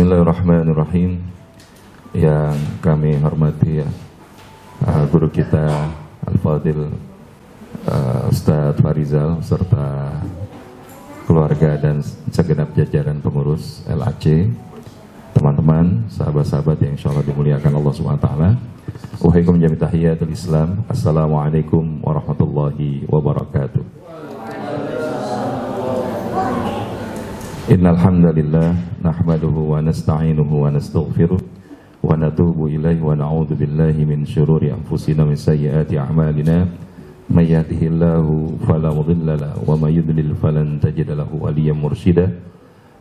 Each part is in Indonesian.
Bismillahirrahmanirrahim. Yang kami hormati guru kita Al-Fadil Ustadz Farizal serta keluarga dan segenap jajaran pengurus LAC, teman-teman, sahabat-sahabat yang insyaallah dimuliakan Allah SWT. Wahaikum jami tahiyatul Islam. Assalamualaikum warahmatullahi wabarakatuh. Innal hamdalillah nahmaduhu wa nasta'inuhu wa nastaghfiruh wa natubu ilaihi wa na'udzu billahi min syururi anfusina wa min sayyiati a'malina may yahdihillahu fala mudilla lahu wa may yudlil falan tajida lahu waliyyan mursyida.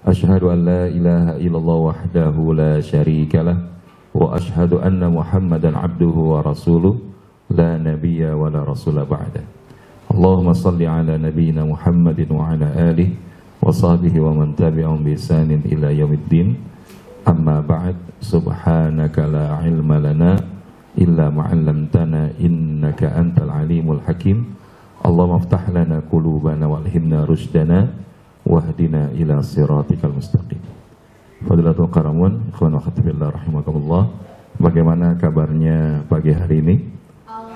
Asyhadu an la ilaha illallah wahdahu la syarika lah wa asyhadu anna Muhammadan abduhu wa rasuluh la nabiyya wa la rasula ba'da. Allahumma shalli ala nabiyyina Muhammadin wa ala alihi wa sahbihi wa man tabi'ahum bi ihsanin ila yaumiddin. Amma ba'd. Subhanaka la ilma lana illa ma 'allamtana innaka antal alimul hakim. Allahumma iftah lana qulubana walhimna rushdana wahdina ila siratikal mustaqim. Fadilatul qaramun, ikhwan wa akhwat fillah rahimakumullah. Bagaimana kabarnya pagi hari ini?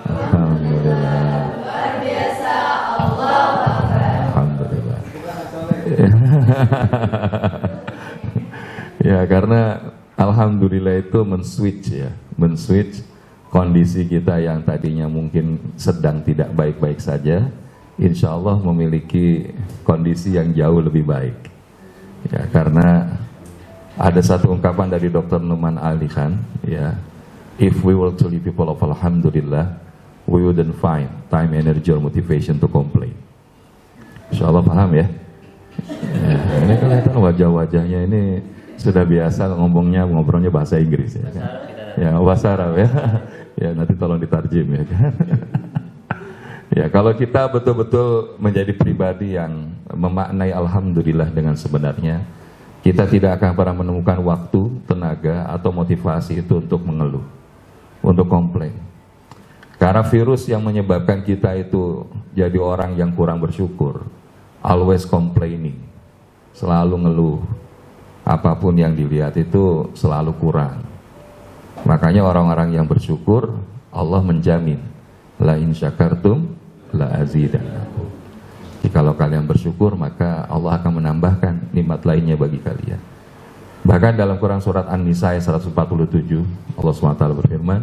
Alhamdulillah. Luar biasa. Allahu Akbar. Alhamdulillah. Ya, karena alhamdulillah itu men-switch kondisi kita yang tadinya mungkin sedang tidak baik-baik saja, insya Allah memiliki kondisi yang jauh lebih baik. Ya, karena ada satu ungkapan dari Dr. Numan Ali Khan, ya, if we were truly people of alhamdulillah, we wouldn't find time, energy, or motivation to complain. Insya Allah paham ya? Ya, ini kelihatan wajah-wajahnya ini sudah biasa ngobrolnya bahasa Inggris ya kan? Ya, bahasa Arab ya. Ya, nanti tolong ditarjim ya kan. Ya, kalau kita betul-betul menjadi pribadi yang memaknai alhamdulillah dengan sebenarnya, kita tidak akan pernah menemukan waktu, tenaga atau motivasi itu untuk mengeluh, untuk komplain. Karena virus yang menyebabkan kita itu jadi orang yang kurang bersyukur, always complaining, selalu ngeluh, apapun yang dilihat itu selalu kurang. Makanya orang-orang yang bersyukur, Allah menjamin, la in syakartum la azidannakum. Jikalau kalian bersyukur, maka Allah akan menambahkan nikmat lainnya bagi kalian. Bahkan dalam Quran surat An-Nisa ayat 147, Allah SWT berfirman,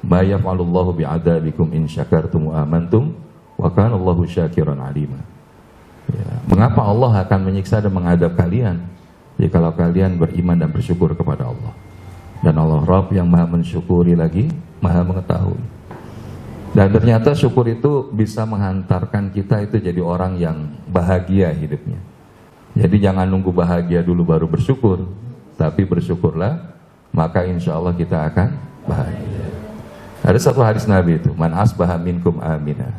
ma yaf'alullahu bi'adabikum in syakartum wa amantum wa kana Allahu syakiran alima. Ya, mengapa Allah akan menyiksa dan mengadab kalian jikalau kalian beriman dan bersyukur kepada Allah? Dan Allah Rabb yang maha mensyukuri lagi maha mengetahui. Dan ternyata syukur itu bisa menghantarkan kita itu jadi orang yang bahagia hidupnya. Jadi jangan nunggu bahagia dulu baru bersyukur, tapi bersyukurlah, maka insya Allah kita akan bahagia. Ada satu hadis Nabi itu, man asbaha minkum amina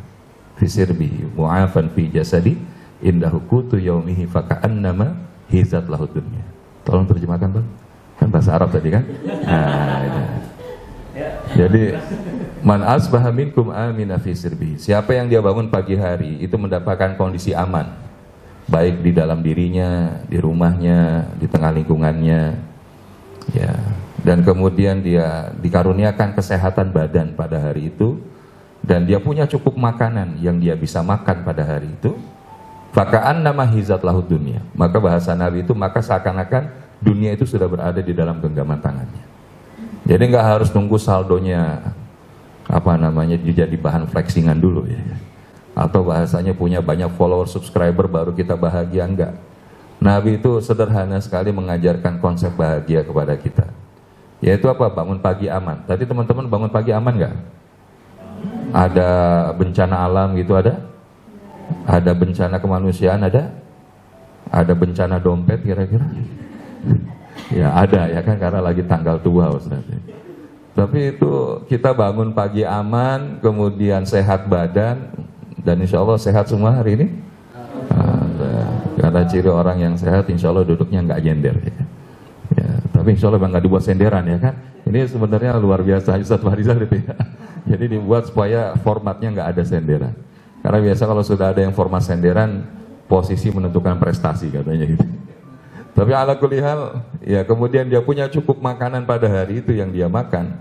fi sirbihi mu'afan fi jasadi indahu qutu yaumihi faka'annama hizat lahud dunya. Tolong terjemahkan Bang. Kan bahasa Arab tadi kan? Nah, itu. Jadi man asbaha minkum amina fi sirbihi. Siapa yang dia bangun pagi hari itu mendapatkan kondisi aman, baik di dalam dirinya, di rumahnya, di tengah lingkungannya. Ya. Dan kemudian dia dikaruniakan kesehatan badan pada hari itu, dan dia punya cukup makanan yang dia bisa makan pada hari itu. Faka'an nama hizat lahud dunia. Maka bahasa Nabi itu, maka seakan-akan dunia itu sudah berada di dalam genggaman tangannya. Jadi nggak harus nunggu saldonya jadi bahan flexingan dulu ya. Atau bahasanya punya banyak follower, subscriber baru kita bahagia, enggak. Nabi itu sederhana sekali mengajarkan konsep bahagia kepada kita. Yaitu apa? Bangun pagi aman. Tadi teman-teman bangun pagi aman nggak? Ada bencana alam gitu ada? Ada bencana kemanusiaan ada? Ada bencana dompet kira-kira? Ya ada ya kan, karena lagi tanggal tua Ustaz. Tapi itu kita bangun pagi aman, kemudian sehat badan, dan insya Allah sehat semua hari ini. Karena ciri orang yang sehat insya Allah duduknya nggak nyender ya. Ya, tapi insya Allah nggak dibuat senderan ya kan. Ini sebenarnya luar biasa Ustaz Farizal itu ya. Jadi dibuat supaya formatnya nggak ada senderan. Karena biasa kalau sudah ada yang format senderan, posisi menentukan prestasi katanya gitu. Tapi ala kulli hal, ya kemudian dia punya cukup makanan pada hari itu yang dia makan,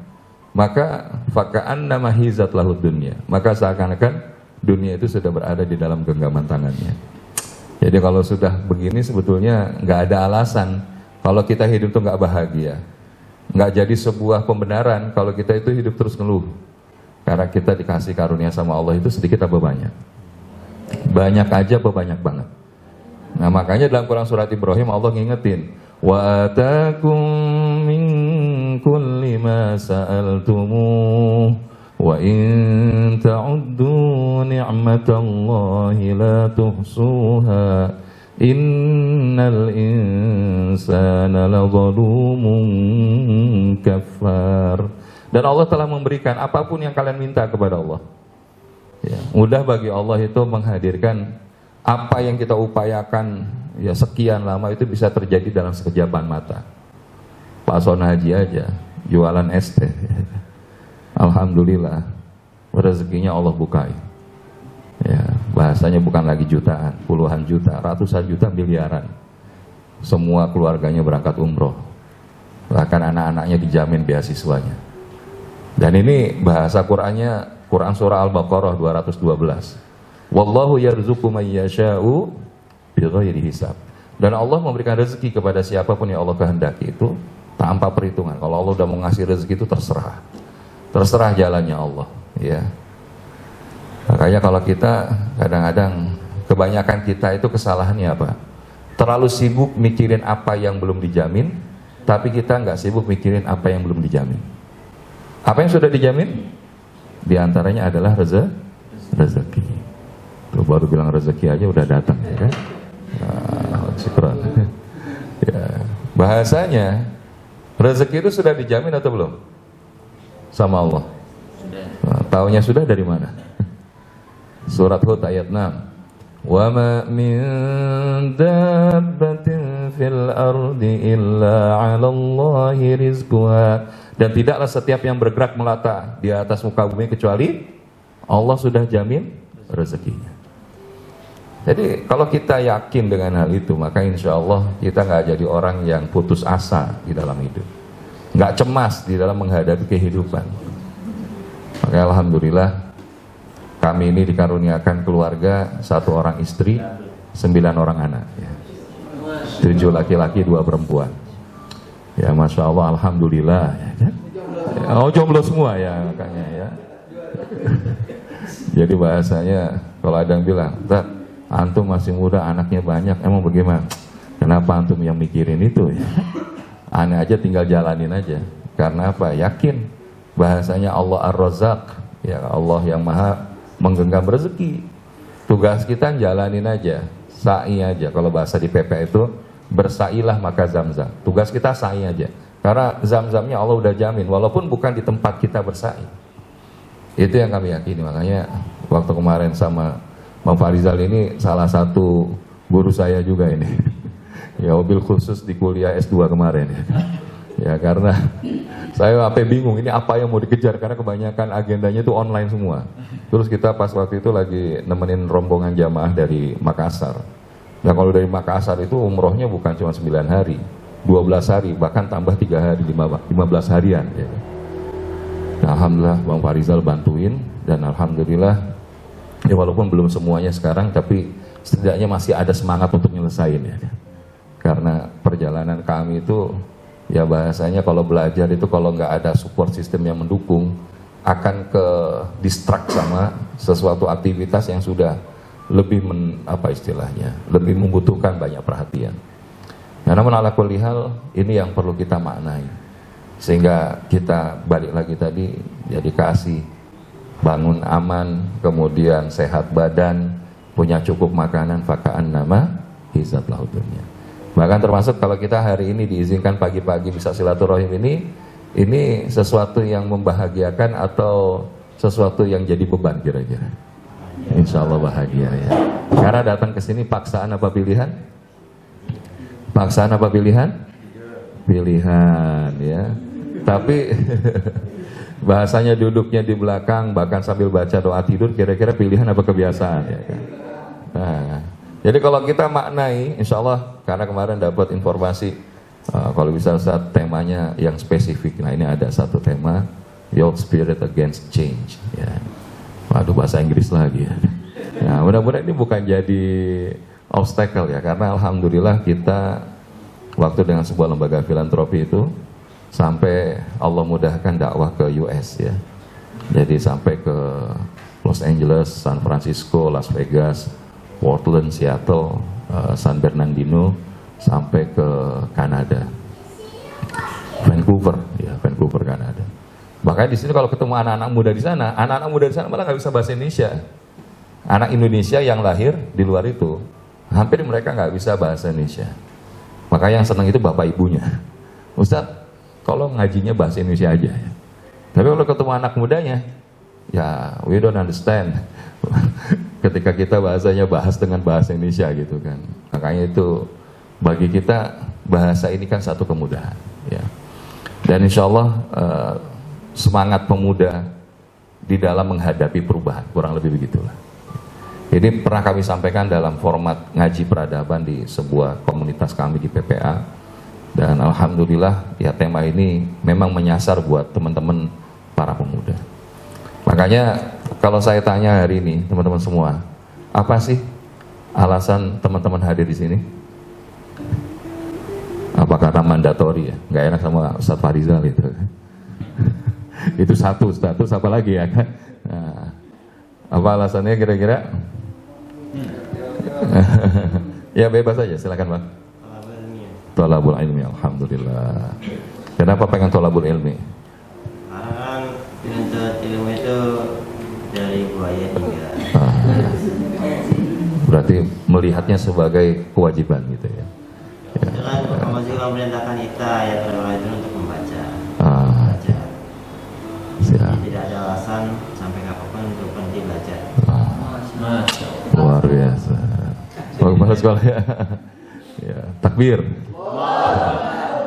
maka faka'anna mahizat lahud dunya, maka seakan-akan dunia itu sudah berada di dalam genggaman tangannya. Jadi kalau sudah begini sebetulnya nggak ada alasan kalau kita hidup tuh nggak bahagia, nggak jadi sebuah pembenaran kalau kita itu hidup terus ngeluh. Karena kita dikasih karunia sama Allah itu sedikit apa banyak? Banyak aja apa banyak banget? Nah makanya dalam Quran surat Ibrahim Allah ngingetin, wa atakum min kulli ma sa'altumuh wa in ta'uddu ni'matallahi la tuhsuha innal insana ladzalumun kafar. Dan Allah telah memberikan apapun yang kalian minta kepada Allah. Ya, mudah bagi Allah itu menghadirkan apa yang kita upayakan ya sekian lama itu bisa terjadi dalam sekejapan mata. Pak Son Haji aja jualan es teh. Alhamdulillah rezekinya Allah bukai. Ya, bahasanya bukan lagi jutaan, puluhan juta, ratusan juta, miliaran. Semua keluarganya berangkat umroh. Bahkan anak-anaknya dijamin beasiswanya. Dan ini bahasa Qur'annya Quran surah Al-Baqarah 212. Wallahu yarzuqu may yasha'u bighairi hisab. Dan Allah memberikan rezeki kepada siapapun yang Allah kehendaki itu tanpa perhitungan. Kalau Allah udah mau ngasih rezeki itu terserah. Terserah jalannya Allah, ya. Makanya kalau kita kadang-kadang kebanyakan kita itu kesalahannya apa? Terlalu sibuk mikirin apa yang belum dijamin, tapi kita nggak sibuk mikirin apa yang belum dijamin. Apa yang sudah dijamin? Di antaranya adalah rezeki. Tuh baru bilang rezeki aja udah datang, ya kan? Syukran. Ya, bahasanya rezeki itu sudah dijamin atau belum? Sama Allah. Nah, taunya sudah dari mana? Surat Hud ayat 6. Wa ma min dabbatin fil ardi illa 'ala Allahi rizquha. Dan tidaklah setiap yang bergerak melata di atas muka bumi kecuali Allah sudah jamin rezekinya. Jadi kalau kita yakin dengan hal itu, maka insya Allah kita nggak jadi orang yang putus asa di dalam hidup, nggak cemas di dalam menghadapi kehidupan. Maka alhamdulillah kami ini dikaruniakan keluarga 1 orang istri, 9 orang anak, ya. 7 laki-laki 2 perempuan. Ya masya Allah, alhamdulillah. Ya, oh jomblo semua ya makanya ya. Jadi bahasanya kalau ada yang bilang, antum masih muda, anaknya banyak, emang bagaimana? Kenapa antum yang mikirin itu? Ya? Aneh aja, tinggal jalanin aja. Karena apa? Yakin bahasanya Allah Ar-Razzaq, ya Allah yang maha menggenggam rezeki. Tugas kita jalanin aja, sa'i aja. Kalau bahasa di PP itu bersailah maka zam-zam. Tugas kita sa'i aja. Karena zam-zamnya Allah udah jamin, walaupun bukan di tempat kita bersa'i. Itu yang kami yakini. Makanya waktu kemarin sama Bang Farizal ini salah satu guru saya juga ini. Ya mobil khusus di kuliah S2 kemarin. Ya karena saya sampai bingung ini apa yang mau dikejar karena kebanyakan agendanya itu online semua. Terus kita pas waktu itu lagi nemenin rombongan jamaah dari Makassar. Nah kalau dari Makassar itu umrohnya bukan cuma 9 hari, 12 hari, bahkan tambah 3 hari, 15 harian. Ya. Nah, alhamdulillah Bang Farizal bantuin dan alhamdulillah ya walaupun belum semuanya sekarang, tapi setidaknya masih ada semangat untuk nyelesain ya. Karena perjalanan kami itu ya bahasanya kalau belajar itu kalau nggak ada support system yang mendukung akan ke distract sama sesuatu aktivitas yang sudah lebih lebih membutuhkan banyak perhatian. Nah, namun ala kulli hal ini yang perlu kita maknai sehingga kita balik lagi tadi ya dikasih bangun aman, kemudian sehat badan, punya cukup makanan, faka'an nama hizat lahud dunya. Bahkan termasuk kalau kita hari ini diizinkan pagi-pagi bisa silaturahim ini sesuatu yang membahagiakan atau sesuatu yang jadi beban kira-kira? Insya Allah bahagia ya. Karena datang ke sini paksaan apa pilihan? Paksaan apa pilihan? Pilihan ya. Tapi bahasanya duduknya di belakang bahkan sambil baca doa tidur kira-kira pilihan apa kebiasaan ya kan? Nah, Jadi kalau kita maknai, insya Allah, karena kemarin dapat informasi, kalau bisa saat temanya yang spesifik. Nah ini ada satu tema, Your Spirit Against Change. Ya. Waduh, bahasa Inggris lagi ya. Nah, mudah-mudahan ini bukan jadi obstacle ya, karena alhamdulillah kita waktu dengan sebuah lembaga filantropi itu sampai Allah mudahkan dakwah ke US ya. Jadi sampai ke Los Angeles, San Francisco, Las Vegas, Portland, Seattle, San Bernardino, sampai ke Kanada, Vancouver, ya Vancouver, Kanada. Makanya di sini kalau ketemu anak-anak muda di sana, anak-anak muda di sana malah nggak bisa bahasa Indonesia. Anak Indonesia yang lahir di luar itu, hampir mereka nggak bisa bahasa Indonesia. Makanya yang senang itu bapak ibunya. Ustadz, kalau ngajinya bahasa Indonesia aja ya. Tapi kalau ketemu anak mudanya, ya we don't understand. Ketika kita bahasanya bahas dengan bahasa Indonesia gitu kan. Makanya itu bagi kita bahasa ini kan satu kemudahan ya. Dan insya Allah semangat pemuda di dalam menghadapi perubahan, kurang lebih begitulah. Jadi pernah kami sampaikan dalam format ngaji peradaban di sebuah komunitas kami di PPA, dan alhamdulillah ya tema ini memang menyasar buat teman-teman para pemuda. Makanya kalau saya tanya hari ini teman-teman semua, apa sih alasan teman-teman hadir di sini? Apa karena mandatori ya? Nggak enak sama Ustadz Farizal itu. Itu satu, status apa lagi ya kan? Nah, apa alasannya kira-kira? Ya bebas aja, silakan Pak. Thalabul ilmi, alhamdulillah. Kenapa pengen thalabul ilmi? Karena kan menuntut ilmu itu dari buaya juga. Berarti melihatnya sebagai kewajiban gitu ya. Itu kan Allah juga memerintahkan kita ya itu untuk membaca. Baca. Jadi tidak ada alasan sampai kapanpun untuk berhenti belajar. Luar biasa. Bagus sekolah ya. Ya, takbir.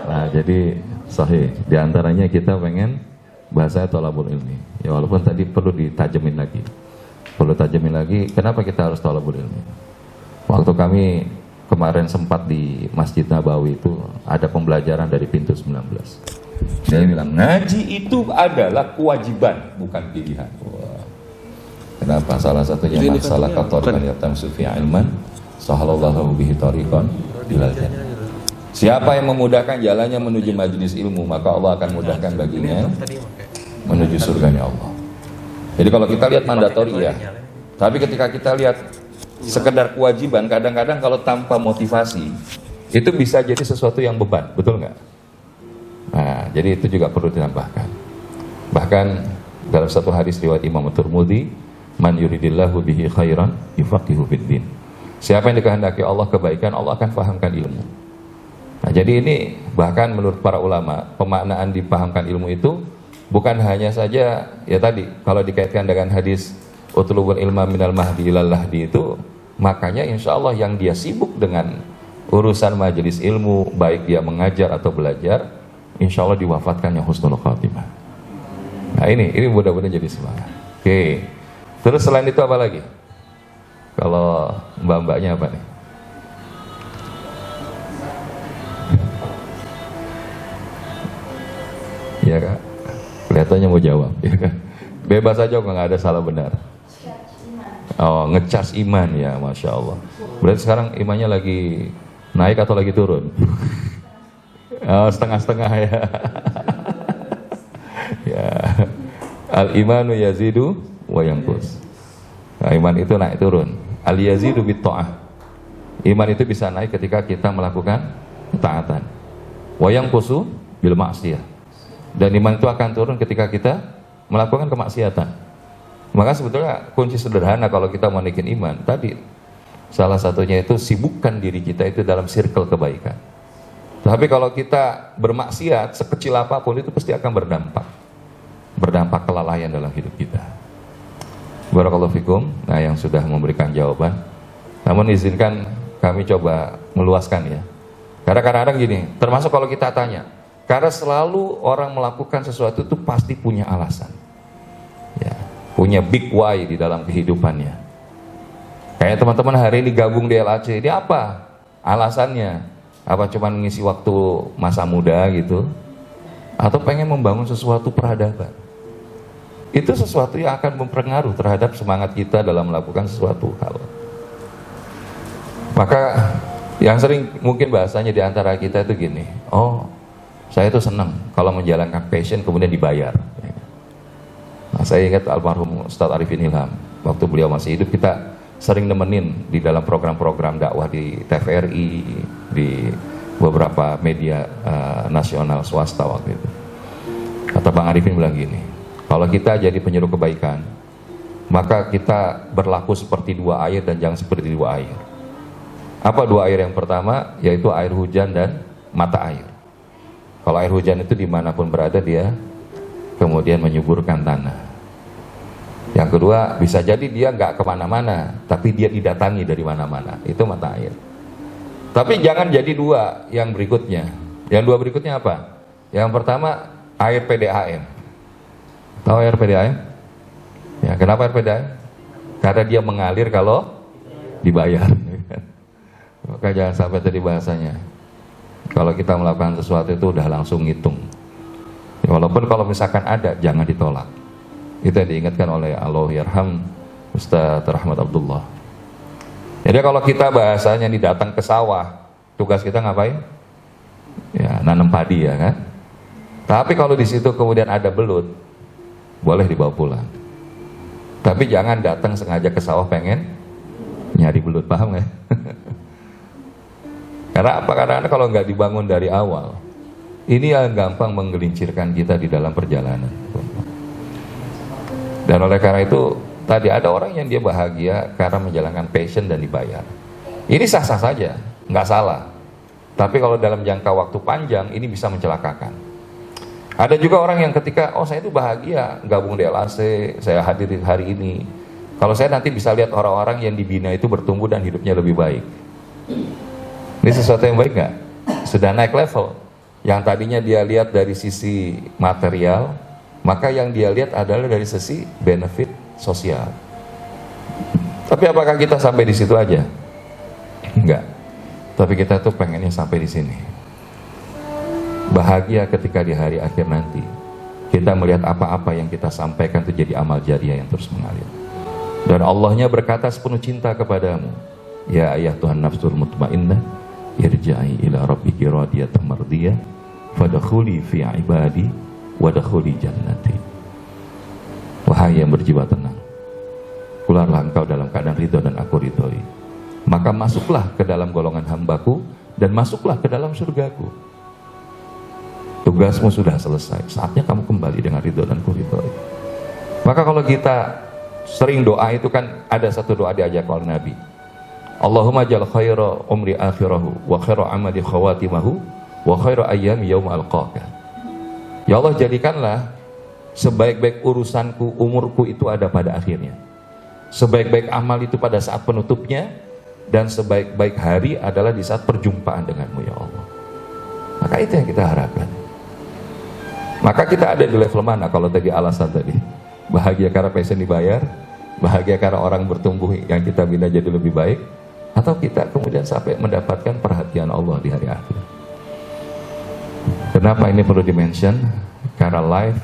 Nah, jadi sahih. Di antaranya kita pengen bahasa thalabul ilmi. Ya walaupun tadi perlu ditajemin lagi. Perlu tajemin lagi, kenapa kita harus thalabul ilmi? Waktu kami kemarin sempat di Masjid Nabawi itu ada pembelajaran dari pintu 19. Dia bilang, ngaji itu adalah kewajiban, bukan pilihan. Wah. Kenapa? Salah satunya masalah katorikan yatam sufi ilman, sahalallahu bihi tariqan ilal jannah. Siapa yang memudahkan jalannya menuju majelis ilmu, maka Allah akan mudahkan baginya menuju surganya Allah. Jadi kalau kita lihat mandatori ya, tapi ketika kita lihat sekedar kewajiban, kadang-kadang kalau tanpa motivasi, itu bisa jadi sesuatu yang beban, betul nggak? Nah, jadi itu juga perlu ditambahkan. Bahkan dalam satu hadis riwayat Imam Tirmidzi, man yuridillahu bihi khairan yufaqihu fiddin. Siapa yang dikehendaki Allah kebaikan, Allah akan fahamkan ilmu. Nah, jadi ini bahkan menurut para ulama, pemaknaan dipahamkan ilmu itu bukan hanya saja ya tadi kalau dikaitkan dengan hadis utlubul ilma minal mahdi ilal lahdi itu, makanya insya Allah yang dia sibuk dengan urusan majelis ilmu, baik dia mengajar atau belajar, insya Allah diwafatkan yang husnul khatimah. Nah ini mudah-mudahan jadi semangat. Oke. Terus selain itu apa lagi? Kalau mbak-mbaknya apa nih? Ya kak, kelihatannya mau jawab, ya kan? Bebas aja kok, nggak ada salah benar. Oh, ngecas iman ya, masya Allah. Berarti sekarang imannya lagi naik atau lagi turun? Oh, setengah-setengah ya. Ya, al imanu yazidu wa yanqus. Nah, iman itu naik turun. Al yazidu bit ta'ah. Iman itu bisa naik ketika kita melakukan taatan. Wa yanqusu bil ma'siyah. Dan iman itu akan turun ketika kita melakukan kemaksiatan. Maka sebetulnya kunci sederhana kalau kita mau naikin iman tadi, salah satunya itu sibukkan diri kita itu dalam circle kebaikan. Tapi kalau kita bermaksiat sekecil apapun itu pasti akan berdampak kelalaian dalam hidup kita. Barakallahu fikum. Nah, yang sudah memberikan jawaban. Namun izinkan kami coba meluaskan ya. Karena kadang-kadang gini, termasuk kalau kita tanya, karena selalu orang melakukan sesuatu itu pasti punya alasan, ya, punya big why di dalam kehidupannya. Kayak teman-teman hari ini gabung di LAC, ini apa alasannya? Apa cuma mengisi waktu masa muda gitu? Atau pengen membangun sesuatu peradaban? Itu sesuatu yang akan mempengaruhi terhadap semangat kita dalam melakukan sesuatu hal. Maka yang sering mungkin bahasanya di antara kita itu gini, oh saya itu senang kalau menjalankan passion kemudian dibayar. Nah, saya ingat almarhum Ustadz Arifin Ilham, waktu beliau masih hidup kita sering nemenin di dalam program-program dakwah di TVRI, di beberapa media nasional swasta waktu itu. Kata Bang Arifin bilang gini, kalau kita jadi penyeru kebaikan, maka kita berlaku seperti dua air dan jangan seperti dua air. Apa dua air? Yang pertama yaitu air hujan dan mata air. Kalau air hujan itu dimanapun berada dia kemudian menyuburkan tanah. Yang kedua, bisa jadi dia nggak kemana-mana, tapi dia didatangi dari mana-mana. Itu mata air. Tapi jangan jadi dua yang berikutnya. Yang dua berikutnya apa? Yang pertama, air PDAM. Tahu air PDAM? Ya, kenapa air PDAM? Karena dia mengalir kalau dibayar. Maka jangan sampai tadi bahasanya. Kalau kita melakukan sesuatu itu udah langsung ngitung. Ya, walaupun kalau misalkan ada, jangan ditolak. Itu yang diingatkan oleh Allahyarham Ustadz Rahmat Abdullah. Jadi kalau kita bahasanya ini datang ke sawah, tugas kita ngapain? Ya, nanam padi ya kan. Tapi kalau di situ kemudian ada belut, boleh dibawa pulang. Tapi jangan datang sengaja ke sawah pengen nyari belut, paham nggak? Karena apa? Karena kalau nggak dibangun dari awal, ini yang gampang menggelincirkan kita di dalam perjalanan. Dan oleh karena itu tadi ada orang yang dia bahagia karena menjalankan passion dan dibayar. Ini sah-sah saja, nggak salah. Tapi kalau dalam jangka waktu panjang ini bisa mencelakakan. Ada juga orang yang ketika saya itu bahagia gabung di LAC, saya hadir hari ini. Kalau saya nanti bisa lihat orang-orang yang dibina itu bertumbuh dan hidupnya lebih baik. Ini sesuatu yang baik nggak? Sudah naik level. Yang tadinya dia lihat dari sisi material, maka yang dia lihat adalah dari sisi benefit sosial. Tapi apakah kita sampai di situ aja? Enggak. Tapi kita tuh pengennya sampai di sini. Bahagia ketika di hari akhir nanti kita melihat apa-apa yang kita sampaikan itu jadi amal jariah yang terus mengalir. Dan Allahnya berkata sepenuh cinta kepadamu, ya ayah Tuhan nafsul mutmainnah, irja'i ila rabbiki radiyatan mardiyah, fadkhuli fi ibadi wadkhuli jannati. Wahai yang berjiwa tenang, keluarlah engkau dalam keadaan ridho dan aku ridhoi. Maka masuklah ke dalam golongan hambaku dan masuklah ke dalam surgaku. Tugasmu sudah selesai, saatnya kamu kembali dengan ridho dan kuridhoi. Maka kalau kita sering doa itu kan ada satu doa diajak oleh Nabi, Allahumma jal khaira umri akhirahu wa khaira amali khawatimahu wa khaira ayyami yauma alqaka. Ya Allah, jadikanlah sebaik-baik urusanku, umurku itu ada pada akhirnya. Sebaik-baik amal itu pada saat penutupnya, dan sebaik-baik hari adalah di saat perjumpaan denganmu ya Allah. Maka itu yang kita harapkan. Maka kita ada di level mana kalau tadi alasan tadi? Bahagia karena passion dibayar, bahagia karena orang bertumbuh yang kita bina jadi lebih baik, atau kita kemudian sampai mendapatkan perhatian Allah di hari akhir. Kenapa ini perlu dimention? Karena life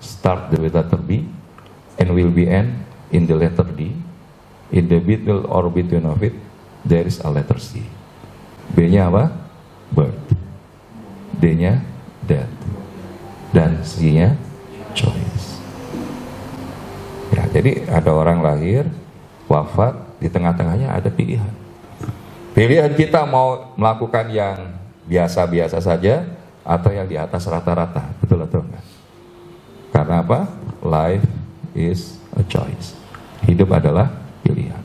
start with letter B and will be end in the letter D. In the middle or between of it there is a letter C. B-nya apa? Birth. D-nya death. Dan C-nya choice. Ya, jadi ada orang lahir, wafat, di tengah-tengahnya ada pilihan. Pilihan kita mau melakukan yang biasa-biasa saja atau yang di atas rata-rata, betul atau enggak? Karena apa? Life is a choice. Hidup adalah pilihan.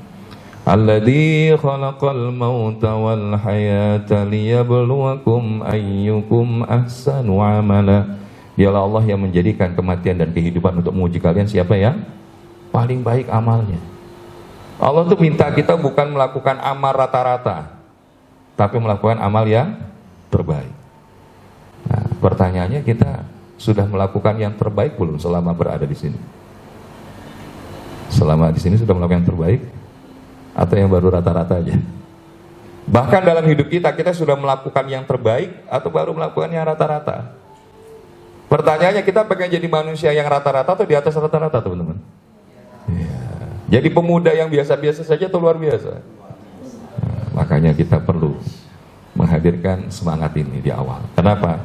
Alladzi khalaqal mauta wal hayata liyabluwakum ayyukum ahsanu amala. Dialah Allah yang menjadikan kematian dan kehidupan untuk menguji kalian siapa yang paling baik amalnya. Allah tuh minta kita bukan melakukan amal rata-rata, tapi melakukan amal yang terbaik. Nah, pertanyaannya, kita sudah melakukan yang terbaik belum selama berada di sini? Selama di sini sudah melakukan yang terbaik? Atau yang baru rata-rata aja? Bahkan dalam hidup kita sudah melakukan yang terbaik atau baru melakukan yang rata-rata? Pertanyaannya, kita pengen jadi manusia yang rata-rata atau di atas rata-rata, teman-teman? Ya. Jadi pemuda yang biasa-biasa saja atau luar biasa? Nah, makanya kita perlu menghadirkan semangat ini di awal. Kenapa?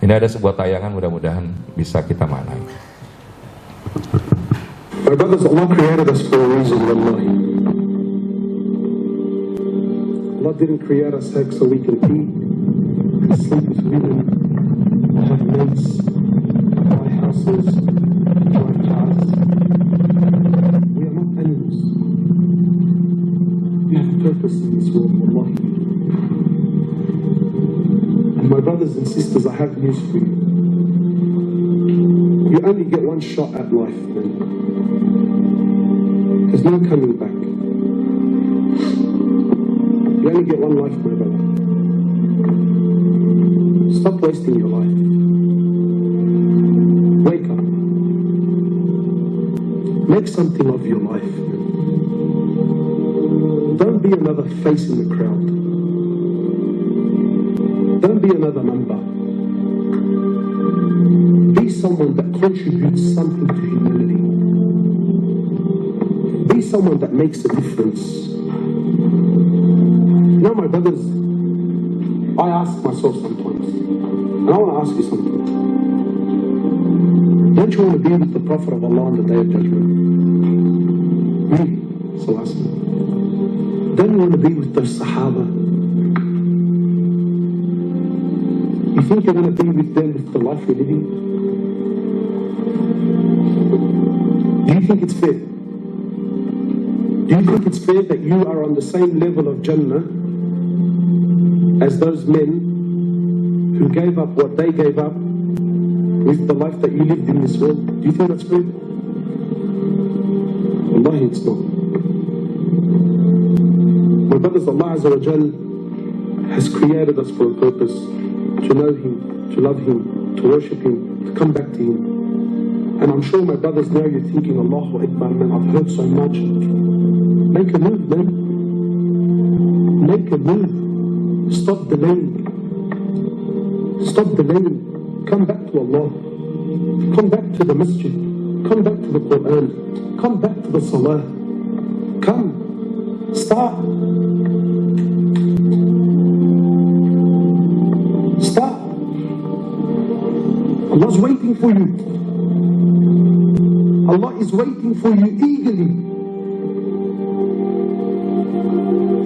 Ini ada sebuah tayangan, mudah-mudahan bisa kita maknai. My brothers, Allah created us for a reason, wallahi. Allah didn't create us so we can eat and sleep as women, have mates, buy houses, drive cars. We are not animals. We have a purpose in this world, wallahi. And my brothers and sisters, I have news for you. You only get one shot at life, man. There's no coming back. You only get one life, my brother. Stop wasting your life. Wake up. Make something of your life. Don't be another face in the crowd. Don't be another number. Be someone that contributes something to humanity. Be someone that makes a difference. You know, my brothers, I ask myself sometimes, and I want to ask you something. Don't you want to be with the Prophet of Allah on the Day of Judgment? Me, so ask me. Don't you want to be with the Sahaba? You think you're going to be with them with the life you're living? Do you think it's fair? Do you think it's fair that you are on the same level of Jannah as those men who gave up what they gave up with the life that you lived in this world? Do you think that's fair? Wallahi, it's not. My brothers, Allah Azza wa Jal has created us for a purpose: to know Him, to love Him, to worship Him, to come back to Him. And I'm sure my brothers, now you're thinking, Allahu Akbar, man, I've heard so much. Make a move, man. Make a move. Stop delaying. Stop delaying. Come back to Allah. Come back to the masjid. Come back to the Quran. Come back to the salah. Come. Start. Start. Allah's waiting for you. Allah is waiting for you eagerly.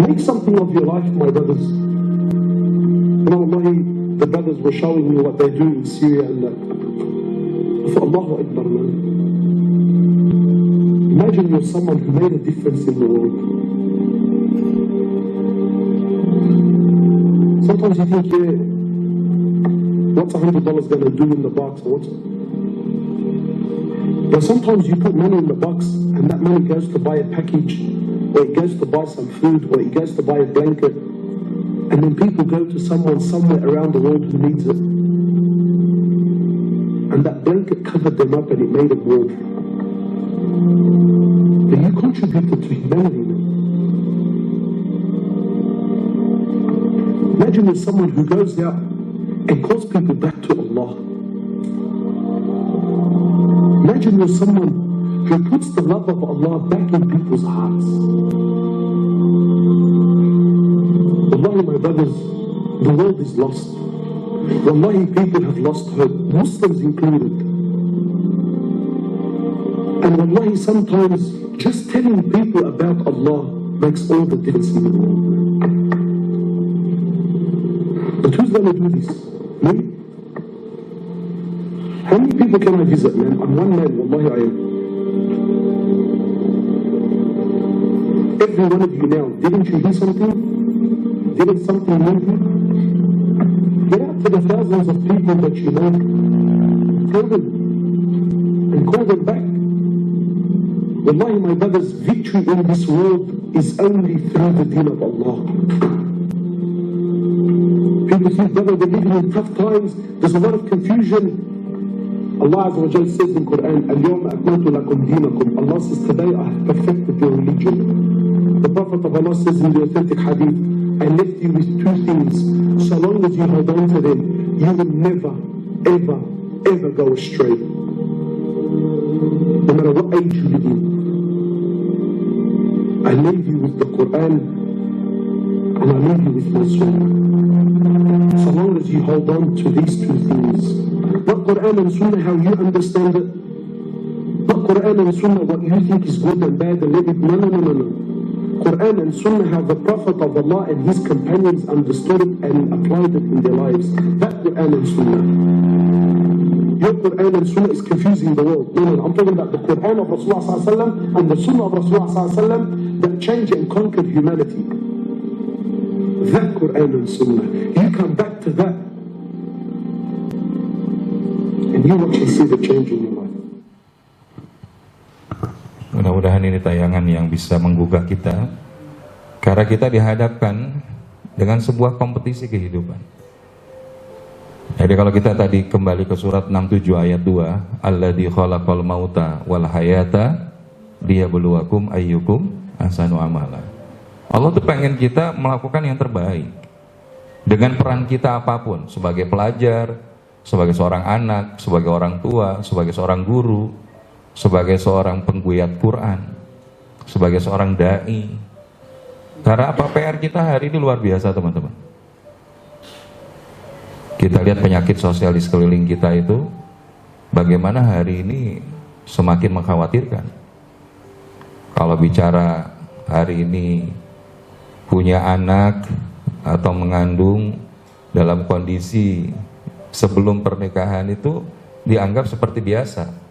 Make something of your life, my brothers. You know, Wallahi, the brothers were showing me what they do in Syria and that. For Allahu Akbar, man. Imagine you're someone who made a difference in the world. Sometimes you think, yeah, what's $100 going to do in the box? But sometimes you put money in the box and that money goes to buy a package, or it goes to buy some food, or it goes to buy a blanket, and then people go to someone somewhere around the world who needs it. And that blanket covered them up and it made them warm. But you contributed to humanity, man. Imagine there's someone who goes out and calls people back to Allah. Imagine you're someone who puts the love of Allah back in people's hearts. Wallahi, my brothers, the world is lost. Wallahi, people have lost hope, Muslims included. And wallahi, sometimes just telling people about Allah makes all the difference in the world. But who's going to do this? Me? How many people can I visit, man? I'm one man, wallahi I am. Every one of you now, didn't you hear something? Didn't something move you? Get out to the thousands of people that you know. Call them. And call them back. Wallahi, my brothers, victory in this world is only through the deen of Allah. People think, brother, we're living in tough times. There's a lot of confusion. Allah Azza wa Jal says in Quran, اليوم أكملت لكم دينكم. Allah says, today I have perfected your religion. The Prophet of Allah says in the authentic hadith, I left you with two things. So long as you hold on to them, you will never, ever, ever go astray. No matter what age you live in. I leave you with the Quran, and I leave you with my Sunnah. So long as you hold on to these two things. Not Quran and Sunnah how you understand it. Not Quran and Sunnah what you think is good and bad and let it. No, no, no, no, no. Quran and Sunnah how the Prophet of Allah and his companions understood it and applied it in their lives. That Quran and Sunnah. Your Quran and Sunnah is confusing the world. No, no, I'm talking about the Quran of Rasulullah ﷺ and the Sunnah of Rasulullah ﷺ that changed and conquered humanity. That Quran and Sunnah. You come back to that and you watch and see the change in your life. Mudah-mudahan ini tayangan yang bisa menggugah kita, karena kita dihadapkan dengan sebuah kompetisi kehidupan. Jadi kalau kita tadi kembali ke surat 67 ayat 2, alladzi khalaqal mauta wal hayata liyabluwakum ayyukum ahsanu amala. Allah tuh pengen kita melakukan yang terbaik dengan peran kita apapun, sebagai pelajar, sebagai seorang anak, sebagai orang tua, sebagai seorang guru, sebagai seorang pengguyat Quran, sebagai seorang dai. Karena apa, PR kita hari ini luar biasa teman-teman. Kita lihat penyakit sosial di sekeliling kita itu, bagaimana hari ini semakin mengkhawatirkan. Kalau bicara hari ini punya anak atau mengandung dalam kondisi sebelum pernikahan itu dianggap seperti biasa.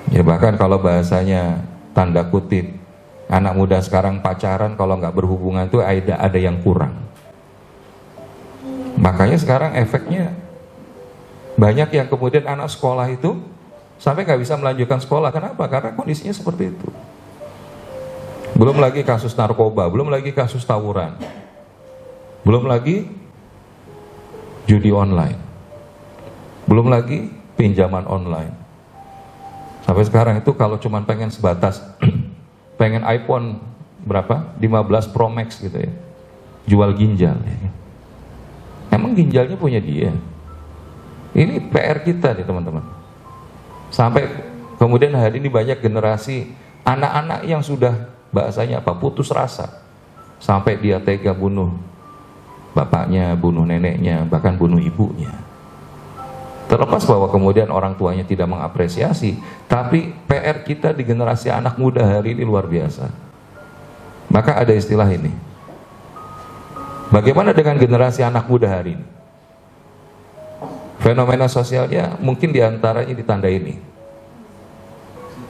Ya bahkan kalau bahasanya tanda kutip, anak muda sekarang pacaran kalau nggak berhubungan itu ada yang kurang. Makanya sekarang efeknya banyak yang kemudian anak sekolah itu sampai nggak bisa melanjutkan sekolah. Kenapa? Karena kondisinya seperti itu. Belum lagi kasus narkoba, belum lagi kasus tawuran, belum lagi judi online, belum lagi pinjaman online. Sampai sekarang itu kalau cuma pengen sebatas pengen iPhone berapa? 15 Pro Max gitu ya, jual ginjal ya. Emang ginjalnya punya dia? Ini PR kita nih teman-teman. Sampai kemudian hari ini banyak generasi anak-anak yang sudah bahasanya apa? Putus rasa. Sampai dia tega bunuh bapaknya, bunuh neneknya, bahkan bunuh ibunya. Terlepas bahwa kemudian orang tuanya tidak mengapresiasi, tapi PR kita di generasi anak muda hari ini luar biasa. Maka ada istilah ini. Bagaimana dengan generasi anak muda hari ini? Fenomena sosialnya mungkin diantaranya ditanda ini.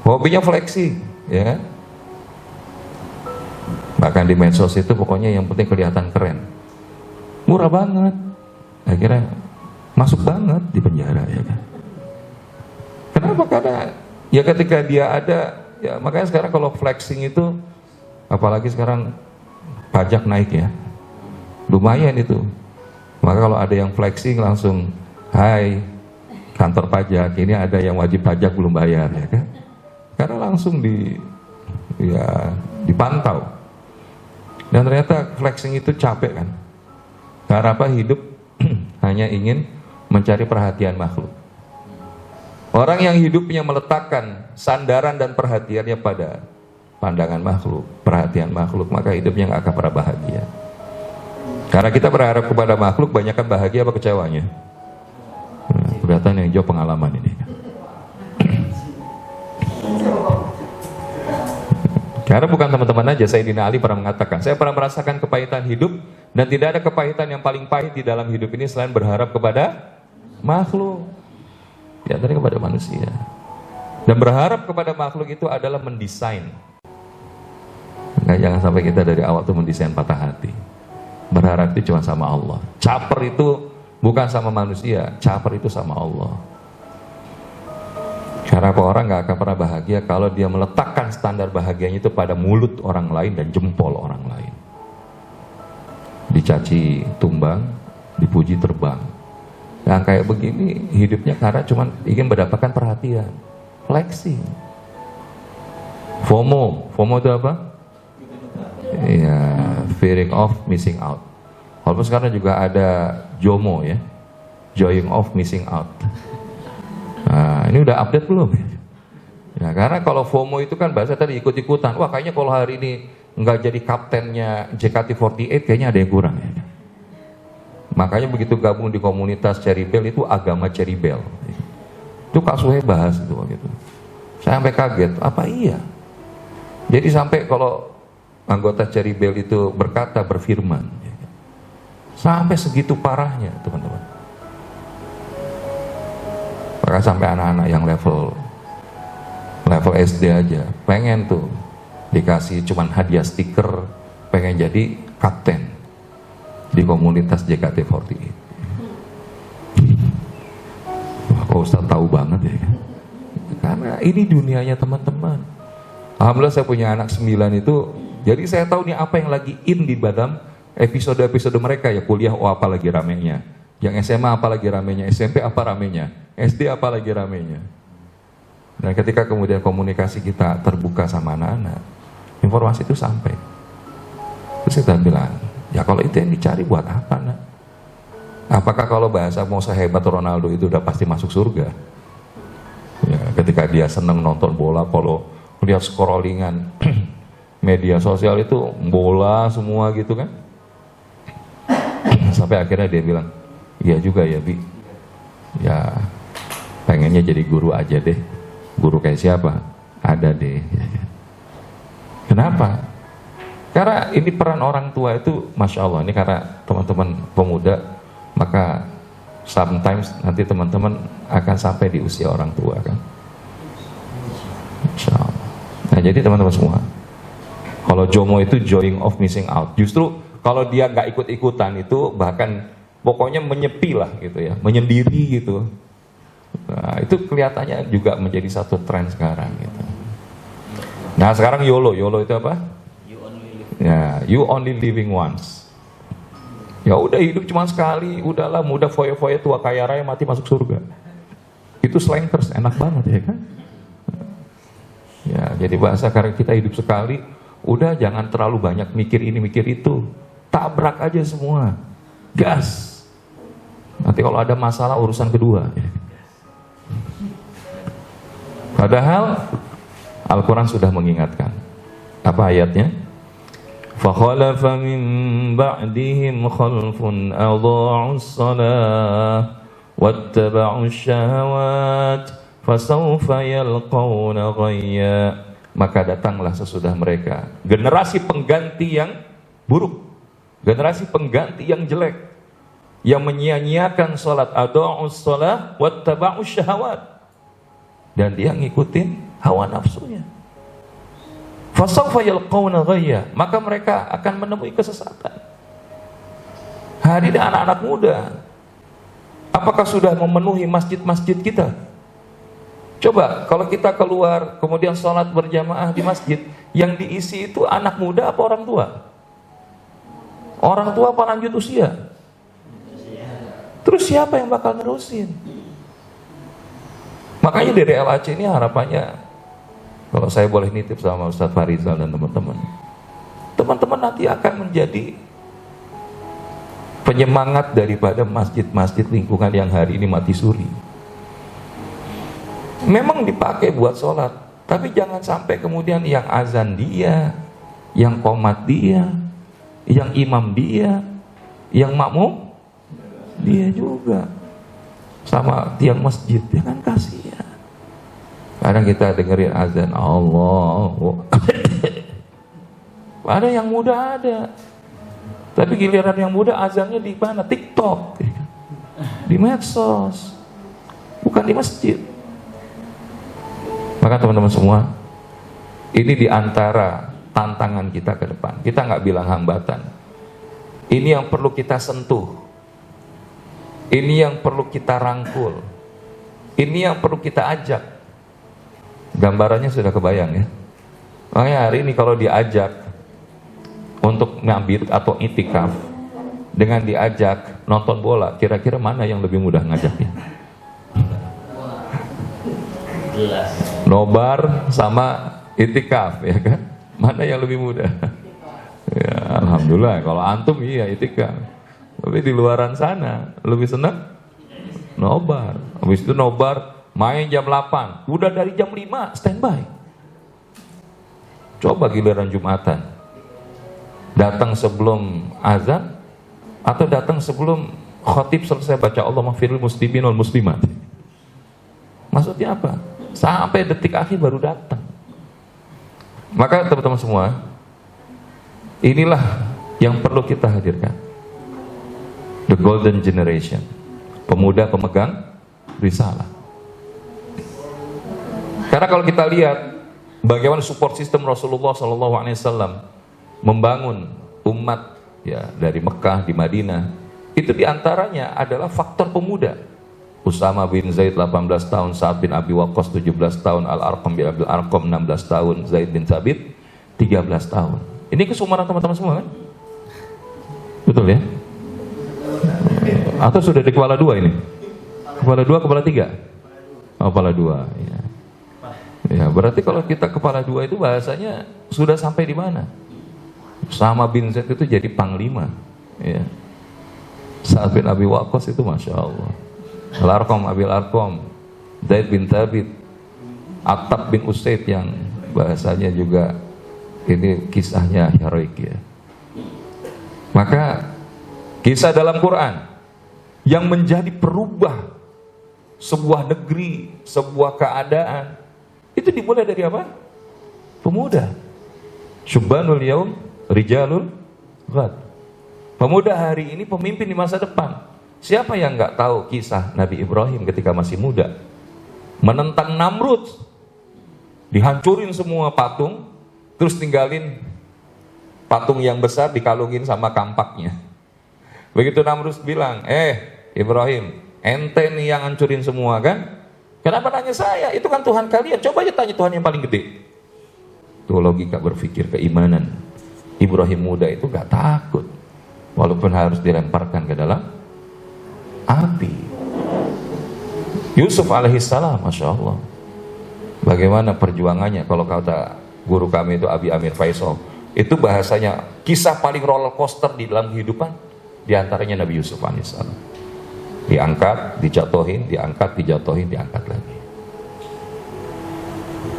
Hobinya fleksi, ya kan? Bahkan di medsos itu pokoknya yang penting kelihatan keren. Murah banget. Akhirnya masuk banget di penjara, ya kan? Kenapa? Karena ya ketika dia ada, ya makanya sekarang kalau flexing itu, apalagi sekarang pajak naik ya, lumayan itu. Maka kalau ada yang flexing langsung, hai kantor pajak, ini ada yang wajib pajak belum bayar, ya kan? Karena langsung dipantau. Dan ternyata flexing itu capek kan? Karena apa? Hidup hanya ingin mencari perhatian makhluk. Orang yang hidupnya meletakkan sandaran dan perhatiannya pada pandangan makhluk, perhatian makhluk, maka hidupnya nggak akan pernah bahagia. Karena kita berharap kepada makhluk, banyakkan bahagia apa kecewanya? Kelihatan yang jauh pengalaman ini. Karena bukan teman-teman aja, Sayyidina Ali pernah mengatakan, saya pernah merasakan kepahitan hidup, dan tidak ada kepahitan yang paling pahit di dalam hidup ini selain berharap kepada makhluk. Di antaranya kepada manusia. Dan berharap kepada makhluk itu adalah mendesain. Nah, jangan sampai kita dari awal tuh mendesain patah hati. Berharap itu cuma sama Allah. Caper itu bukan sama manusia, caper itu sama Allah. Karena orang nggak akan pernah bahagia kalau dia meletakkan standar bahagianya itu pada mulut orang lain dan jempol orang lain. Dicaci tumbang, dipuji terbang. Yang kayak begini hidupnya karena cuma ingin mendapatkan perhatian. Flexing. FOMO itu apa? Ya, fearing of missing out. Walaupun sekarang juga ada JOMO ya, joying of missing out. Nah, ini udah update belum? Ya, karena kalau FOMO itu kan bahasa tadi ikut-ikutan. Wah, kayaknya kalau hari ini nggak jadi kaptennya JKT48 kayaknya ada yang kurang ya. Makanya begitu gabung di komunitas Cherry Bell itu agama Cherry Bell. Itu Kak Suhe bahas itu gitu. Saya sampai kaget, apa iya? Jadi sampai kalau anggota Cherry Bell itu berkata, berfirman, sampai segitu parahnya teman-teman. Maka sampai anak-anak yang level SD aja pengen tuh dikasih cuman hadiah stiker, pengen jadi kapten di komunitas JKT48. Wah, kok Ustaz tahu banget ya? Karena ini dunianya teman-teman. Alhamdulillah saya punya anak 9 itu, jadi saya tahu nih apa yang lagi in di dalam episode-episode mereka ya. Kuliah apa lagi ramenya, yang SMA apa lagi ramenya, SMP apa ramenya, SD apa lagi ramenya. Dan ketika kemudian komunikasi kita terbuka sama anak-anak, informasi itu sampai. Terus kita bilang, ya kalau itu yang dicari buat apa nak? Apakah kalau bahasa mau sehebat Ronaldo itu udah pasti masuk surga? Ya, ketika dia seneng nonton bola, kalau lihat scrollingan media sosial itu bola semua gitu kan? Sampai akhirnya dia bilang, iya juga ya Bi, ya pengennya jadi guru aja deh. Guru kayak siapa? Ada deh. Kenapa? Karena ini peran orang tua itu, Masya Allah, ini karena teman-teman pemuda, maka sometimes nanti teman-teman akan sampai di usia orang tua kan. Masya Allah. Nah jadi teman-teman semua, kalau JOMO itu joying of missing out. Justru kalau dia nggak ikut-ikutan itu bahkan pokoknya menyepi lah gitu ya, menyendiri gitu. Nah, itu kelihatannya juga menjadi satu tren sekarang gitu. Nah sekarang YOLO itu apa? Ya, you only living once. Ya udah hidup cuma sekali, udahlah muda foya-foya tua kaya raya mati masuk surga. Itu slankers, enak banget ya kan? Ya jadi bahasa karena kita hidup sekali, udah jangan terlalu banyak mikir ini mikir itu, tabrak aja semua, gas. Nanti kalau ada masalah urusan kedua. Padahal Al-Quran sudah mengingatkan. Apa ayatnya? فَخَلَفَ مِنْ بَعْدِهِمْ خَلْفٌ أَضَاعُوا الصَّلَاةَ وَاتَّبَعُوا الشَّهَوَاتِ فَسَوْفَ يَلْقَوْنَ غَيًّا. Maka datanglah sesudah mereka generasi pengganti yang buruk, generasi pengganti yang jelek, yang menyia-nyiakan sholat, adha'us sholat wattaba'us syahawat, dan dia ngikutin hawa nafsunya. Fasawfa yalqawna ghayya, maka mereka akan menemui kesesatan. Hari ini anak-anak muda, apakah sudah memenuhi masjid-masjid kita? Coba kalau kita keluar kemudian sholat berjamaah di masjid, yang diisi itu anak muda apa orang tua? Orang tua apa lanjut usia? Terus siapa yang bakal nerusin? Makanya dari LAC ini harapannya, kalau saya boleh nitip sama Ustadz Farizal dan teman-teman, teman-teman nanti akan menjadi penyemangat daripada masjid-masjid lingkungan yang hari ini mati suri. Memang dipakai buat sholat, tapi jangan sampai kemudian yang azan dia, yang qomat dia, yang imam dia, yang makmum dia juga, sama tiang masjid, ya kan kasihan. Kadang kita dengerin azan Allah, ada yang muda ada, tapi giliran yang muda azannya di mana? TikTok, di medsos, bukan di masjid. Maka teman-teman semua, ini diantara tantangan kita ke depan. Kita nggak bilang hambatan. Ini yang perlu kita sentuh, ini yang perlu kita rangkul, ini yang perlu kita ajak. Gambarannya sudah kebayang ya. Makanya hari ini kalau diajak untuk ngambil atau itikaf, dengan diajak nonton bola, kira-kira mana yang lebih mudah ngajaknya? Nobar sama itikaf ya kan? Mana yang lebih mudah? Alhamdulillah, kalau antum iya itikaf. Tapi di luaran sana lebih senang nobar. Habis itu nobar main jam 8, udah dari jam 5 standby. Coba giliran Jumatan, datang sebelum azan atau datang sebelum khatib selesai baca Allahumma firil muslimin wal muslimat. Maksudnya apa? Sampai detik akhir baru datang. Maka teman-teman semua, inilah yang perlu kita hadirkan. The golden generation, pemuda pemegang risalah. Karena kalau kita lihat bagaimana support system Rasulullah SAW membangun umat ya dari Mekah di Madinah, itu diantaranya adalah faktor pemuda. Usama bin Zaid 18 tahun, Sa'ad bin Abi Waqqas 17 tahun, Al-Arqam bin Abil Arqam 16 tahun, Zaid bin Thabit 13 tahun. Ini kesumaran teman-teman semua kan? Betul ya? Atau sudah di kepala 2 ini? Kepala 2, kepala 3? Oh, kepala 2 ya. Ya, berarti kalau kita kepala 2 itu bahasanya sudah sampai di mana? Usama bin Zaid itu jadi panglima ya. Sa'ad bin Abi Waqqas itu Masya Allah, Al-Arqam, Abil Arqam, Zaid bin Thabit, Attab bin Usaid yang bahasanya juga ini kisahnya heroik ya. Maka kisah dalam Quran yang menjadi perubah sebuah negeri, sebuah keadaan, itu dimulai dari apa? Pemuda. Syubbanul yaum rijalul ghad. Pemuda hari ini pemimpin di masa depan. Siapa yang nggak tahu kisah Nabi Ibrahim ketika masih muda menentang Namrud, dihancurin semua patung, terus tinggalin patung yang besar dikalungin sama kampaknya. Begitu Namrud bilang, Ibrahim, ente nih yang hancurin semua kan? Kenapa nanya saya? Itu kan Tuhan kalian. Coba aja tanya Tuhan yang paling gede. Itu logika berpikir keimanan. Ibrahim muda itu gak takut, walaupun harus dilemparkan ke dalam api. Yusuf alaihissalam, Masya Allah, bagaimana perjuangannya. Kalau kata guru kami itu Abi Amir Faisal, itu bahasanya kisah paling roller coaster di dalam kehidupan, diantaranya Nabi Yusuf alaihissalam. Diangkat, dijatuhin, diangkat, dijatuhin, diangkat lagi.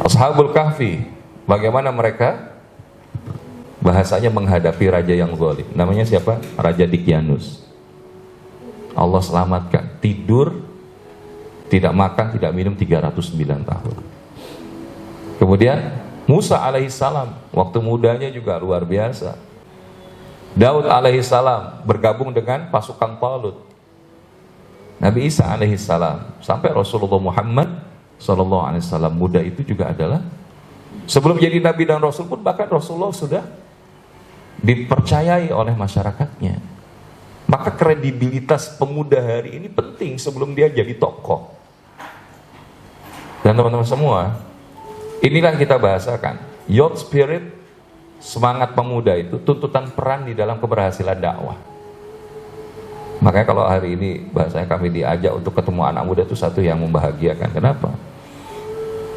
Ashabul Kahfi, bagaimana mereka bahasanya menghadapi raja yang zalim. Namanya siapa? Raja Dikyanus. Allah selamatkan, tidur, tidak makan, tidak minum 309 tahun. Kemudian Musa alaihissalam, waktu mudanya juga luar biasa. Daud alaihissalam bergabung dengan pasukan Talut. Nabi Isa alaihissalam, sampai Rasulullah Muhammad sallallahu alaihi wasallam muda itu juga adalah, sebelum jadi Nabi dan Rasul pun bahkan Rasulullah sudah dipercayai oleh masyarakatnya. Maka kredibilitas pemuda hari ini penting sebelum dia jadi tokoh. Dan teman-teman semua, inilah kita bahasakan youth spirit, semangat pemuda itu tuntutan peran di dalam keberhasilan dakwah. Makanya kalau hari ini bahasanya kami diajak untuk ketemu anak muda itu satu yang membahagiakan. Kenapa?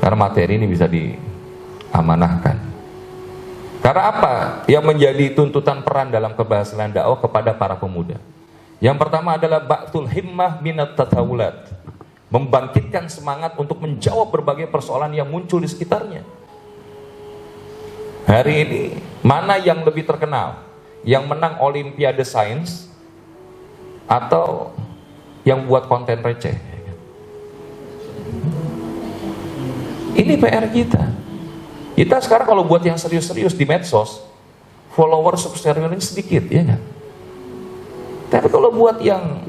Karena materi ini bisa diamanahkan. Karena apa? Yang menjadi tuntutan peran dalam keberhasilan dakwah kepada para pemuda. Yang pertama adalah ba'tul himmah minat tatawulat, membangkitkan semangat untuk menjawab berbagai persoalan yang muncul di sekitarnya. Hari ini mana yang lebih terkenal? Yang menang Olimpiade Sains atau yang buat konten receh? Ini PR kita. Kita sekarang kalau buat yang serius-serius di medsos, follower subscribernya sedikit, ya nggak? Tapi kalau buat yang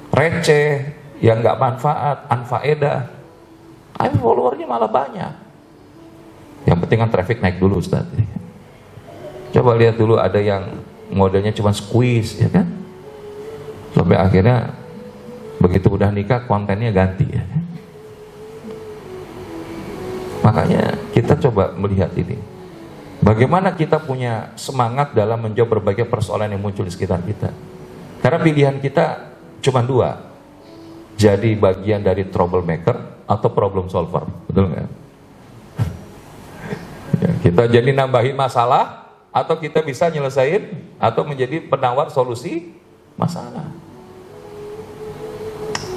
receh, yang nggak manfaat, anfaedah, followernya malah banyak. Yang penting kan traffic naik dulu, Ustaz. Coba lihat dulu, ada yang modelnya cuma squeeze, ya kan? Sampai akhirnya begitu udah nikah kontennya ganti, ya. Makanya kita coba melihat ini, bagaimana kita punya semangat dalam menjawab berbagai persoalan yang muncul di sekitar kita. Karena pilihan kita cuma dua, jadi bagian dari troublemaker atau problem solver, betul nggak? Ya, kita jadi nambahin masalah atau kita bisa nyelesain atau menjadi penawar solusi masalah.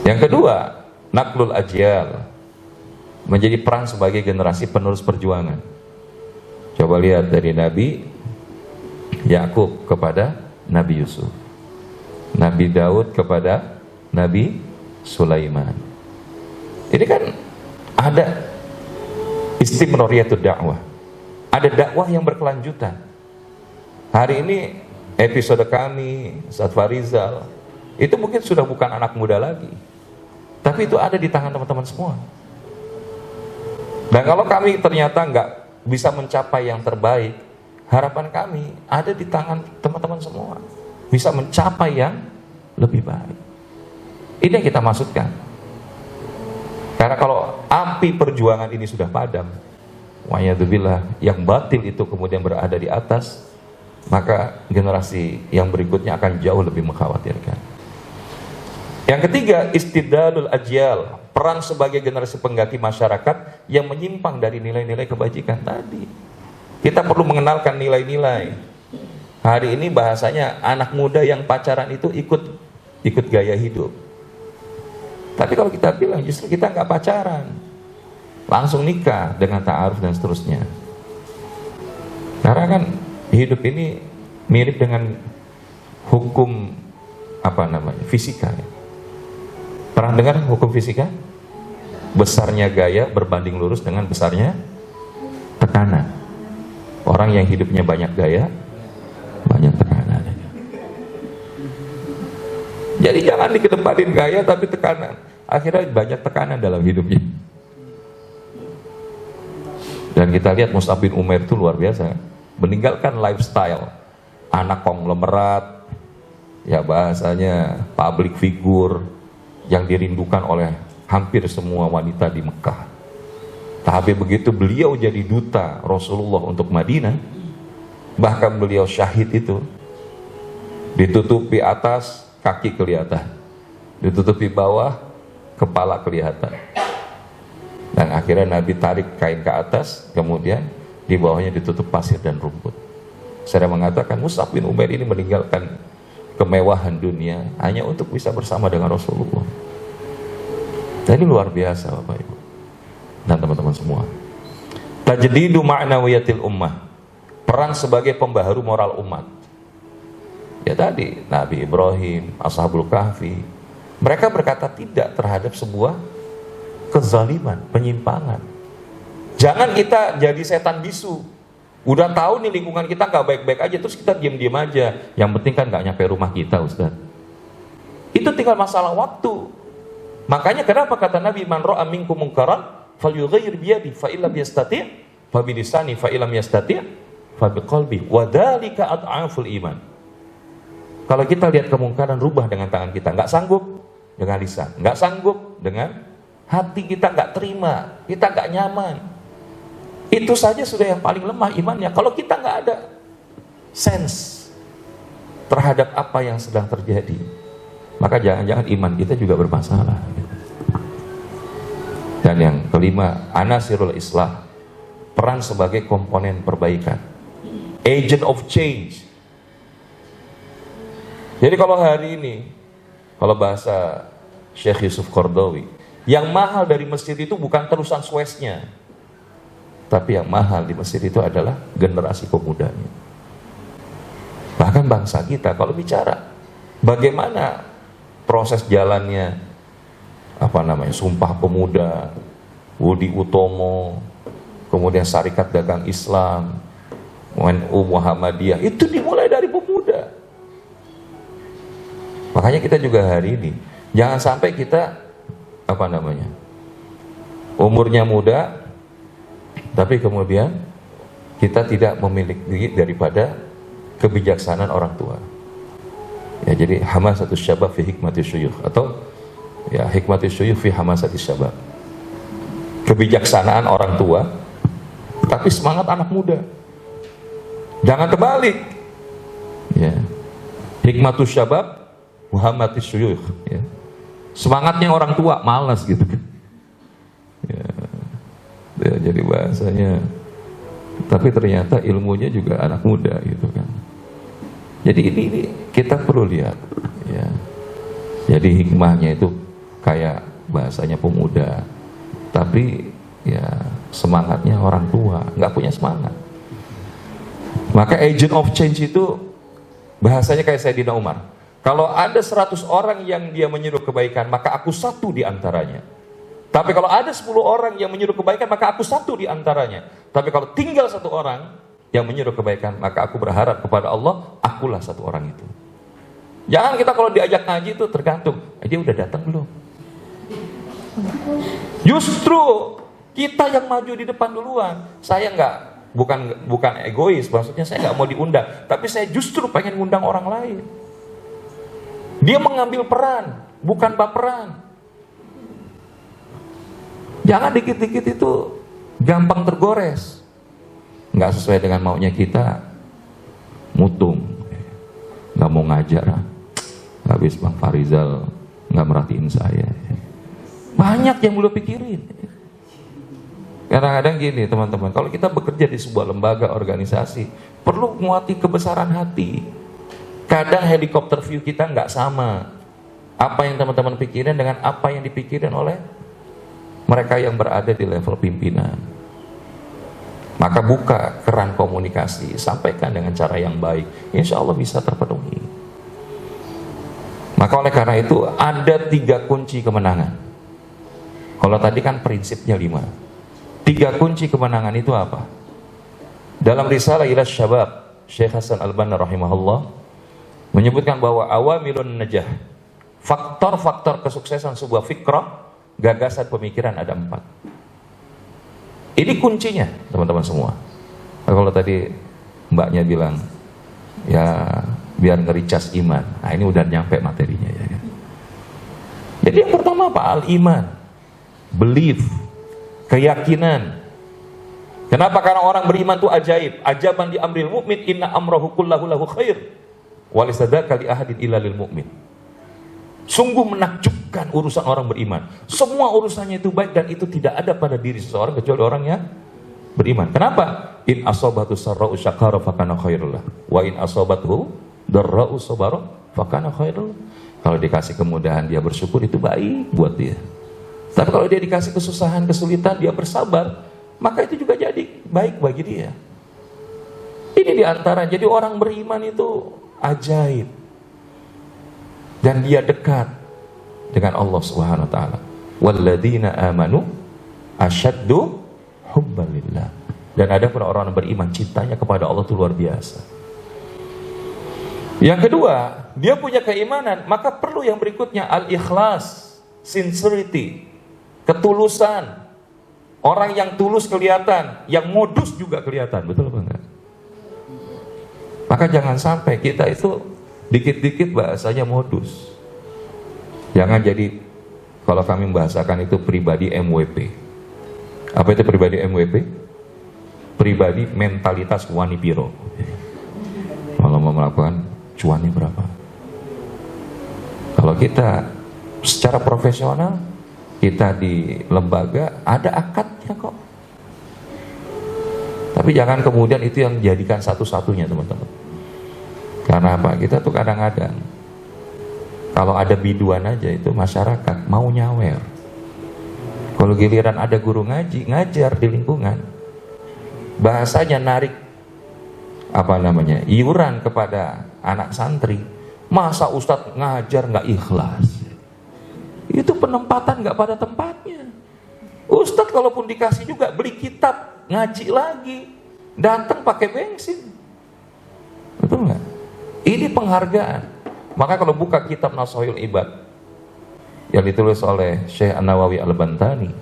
Yang kedua, naqlul ajyal, menjadi peran sebagai generasi penerus perjuangan. Coba lihat dari Nabi Yakub kepada Nabi Yusuf, Nabi Daud kepada Nabi Sulaiman. Ini kan ada istimrariyatud dakwah, ada dakwah yang berkelanjutan. Hari ini episode kami Ustaz Farizal itu mungkin sudah bukan anak muda lagi, tapi itu ada di tangan teman-teman semua. Dan kalau kami ternyata nggak bisa mencapai yang terbaik, harapan kami ada di tangan teman-teman semua, bisa mencapai yang lebih baik. Ini yang kita maksudkan. Karena kalau api perjuangan ini sudah padam, wa'iyadzubillah, yang batil itu kemudian berada di atas, maka generasi yang berikutnya akan jauh lebih mengkhawatirkan. Yang ketiga, istibdalul ajyal, peran sebagai generasi pengganti masyarakat yang menyimpang dari nilai-nilai kebajikan tadi. Kita perlu mengenalkan nilai-nilai. Hari ini bahasanya anak muda yang pacaran itu ikut gaya hidup. Tapi kalau kita bilang justru kita nggak pacaran, langsung nikah dengan ta'aruf dan seterusnya. Karena kan hidup ini mirip dengan hukum fisika. Pernah dengar hukum fisika? Besarnya gaya berbanding lurus dengan besarnya tekanan. Orang yang hidupnya banyak gaya, banyak tekanan. Jadi jangan dikedepanin gaya tapi tekanan. Akhirnya banyak tekanan dalam hidupnya. Dan kita lihat Mus'ab bin Umair itu luar biasa. Meninggalkan lifestyle anak konglomerat, ya bahasanya public figure yang dirindukan oleh hampir semua wanita di Mekah. Tapi begitu beliau jadi duta Rasulullah untuk Madinah, bahkan beliau syahid itu ditutupi atas, kaki kelihatan, ditutupi bawah, kepala kelihatan. Dan akhirnya Nabi tarik kain ke atas, kemudian di bawahnya ditutup pasir dan rumput. Saya mengatakan Mus'ab bin Umair ini meninggalkan kemewahan dunia hanya untuk bisa bersama dengan Rasulullah. Dan ini luar biasa Bapak Ibu dan teman-teman semua. Tajdidu ma'nawiyatil ummah, peran sebagai pembaharu moral umat. Ya tadi Nabi Ibrahim, Ashabul Kahfi, mereka berkata tidak terhadap sebuah kezaliman, penyimpangan. Jangan kita jadi setan bisu. Udah tahu nih lingkungan kita nggak baik-baik aja, terus kita diam-diam aja. Yang penting kan nggak nyampe rumah kita, Ustaz. Itu tinggal masalah waktu. Makanya kenapa kata Nabi, man ra'a minkum munkaran falyughayyir biyadi fa illam yastati' fa bilisani fa illam yastati' fa biqalbi wa dzalika ad'aful iman. Kalau kita lihat kemungkaran, rubah dengan tangan kita. Nggak sanggup dengan lisan, nggak sanggup dengan hati, kita nggak terima, kita nggak nyaman. Itu saja sudah yang paling lemah imannya. Kalau kita nggak ada sense terhadap apa yang sedang terjadi, maka jangan-jangan iman kita juga bermasalah. Dan yang kelima, anasirul islah, peran sebagai komponen perbaikan, agent of change. Jadi kalau hari ini, kalau bahasa Syekh Yusuf Qaradawi, yang mahal dari masjid itu bukan terusan Sueznya, tapi yang mahal di masjid itu adalah generasi pemudanya. Bahkan bangsa kita kalau bicara bagaimana proses jalannya Sumpah Pemuda, Budi Utomo, kemudian Syarikat Dagang Islam, NU Muhammadiyah, itu dimulai dari pemuda. Makanya kita juga hari ini jangan sampai kita umurnya muda tapi kemudian kita tidak memiliki daripada kebijaksanaan orang tua. Ya, jadi hamasatus syabab fi hikmatis syuyukh, atau ya hikmatis syuyukh fi hamasatis syabab. Kebijaksanaan orang tua tapi semangat anak muda. Jangan terbalik. Ya. Hikmatus syabab wa hamatis syuyukh, ya. Semangatnya orang tua malas gitu kan. Ya, jadi bahasanya tapi ternyata ilmunya juga anak muda gitu kan. Jadi ini kita perlu lihat ya. Jadi hikmahnya itu kayak bahasanya pemuda, tapi ya semangatnya orang tua, nggak punya semangat. Maka agent of change itu bahasanya kayak Sayyidina Umar. Kalau ada 100 orang yang dia menyuruh kebaikan, maka aku satu di antaranya. Tapi kalau ada 10 orang yang menyuruh kebaikan, maka aku satu di antaranya. Tapi kalau tinggal 1 orang yang menyuruh kebaikan, maka aku berharap kepada Allah, akulah 1 orang itu. Jangan kita kalau diajak ngaji itu tergantung, dia udah datang belum? Justru kita yang maju di depan duluan. Saya bukan egois, maksudnya saya nggak mau diundang, tapi saya justru pengen ngundang orang lain. Dia mengambil peran, bukan baperan. Jangan dikit-dikit itu gampang tergores, nggak sesuai dengan maunya kita, mutung, nggak mau ngajar. Habis Bang Farizal nggak merhatiin saya. Banyak yang belum pikirin. Kadang-kadang gini teman-teman, kalau kita bekerja di sebuah lembaga organisasi, perlu menguati kebesaran hati. Kadang helikopter view kita nggak sama. Apa yang teman-teman pikirin dengan apa yang dipikirin oleh mereka yang berada di level pimpinan. Maka buka keran komunikasi, sampaikan dengan cara yang baik, insya Allah bisa terpenuhi. Maka oleh karena itu ada 3 kunci kemenangan. Kalau tadi kan prinsipnya 5. 3 kunci kemenangan itu apa? Dalam risalah Ila Syabab, Syekh Hasan Al-Banna rahimahullah menyebutkan bahwa awamilun najah, faktor-faktor kesuksesan sebuah fikrah, gagasan pemikiran ada 4. Ini kuncinya teman-teman semua. Kalau tadi mbaknya bilang ya biar ngericas iman, nah ini udah nyampe materinya ya kan? Jadi yang pertama apa? Al-iman, belief, keyakinan. Kenapa? Karena orang beriman itu ajaib. Ajaban di amril mu'min, inna amrahu kullahu lahu khair walisadaka li ahadin illa lil mu'min. Sungguh menakjubkan urusan orang beriman. Semua urusannya itu baik dan itu tidak ada pada diri seseorang kecuali orang yang beriman. Kenapa? In asabatu sarra'u syakara fakana khairullah wa in asabatu darra'u sabara fakana khairullah. Kalau dikasih kemudahan dia bersyukur, itu baik buat dia. Tapi kalau dia dikasih kesusahan, kesulitan, dia bersabar, maka itu juga jadi baik bagi dia. Ini diantara, jadi orang beriman itu ajaib. Dan dia dekat dengan Allah Subhanahu wa taala. Walladzina amanu asyaddu hubbalillah. Dan ada pun orang beriman, cintanya kepada Allah itu luar biasa. Yang kedua, dia punya keimanan, maka perlu yang berikutnya al-ikhlas, sincerity, ketulusan. Orang yang tulus kelihatan, yang modus juga kelihatan, betul apa enggak? Maka jangan sampai kita itu dikit-dikit bahasanya modus. Jangan jadi, kalau kami membahasakan itu pribadi MWP. Apa itu pribadi MWP? Pribadi mentalitas wani piro. Kalau mau melakukan cuannya berapa? Kalau kita secara profesional, kita di lembaga ada akadnya kok. Tapi jangan kemudian itu yang dijadikan satu-satunya teman-teman. Karena apa? Kita tuh kadang-kadang kalau ada biduan aja itu masyarakat mau nyawer. Kalau giliran ada guru ngaji, ngajar di lingkungan, bahasanya narik iuran kepada anak santri. Masa ustadz ngajar nggak ikhlas? Itu penempatan nggak pada tempatnya. Ustadz kalaupun dikasih juga beli kitab, ngaji lagi, datang pakai bensin, betul nggak? Ini penghargaan. Maka kalau buka kitab Nashahul Ibad yang ditulis oleh Syekh An-Nawawi Al-Bantani,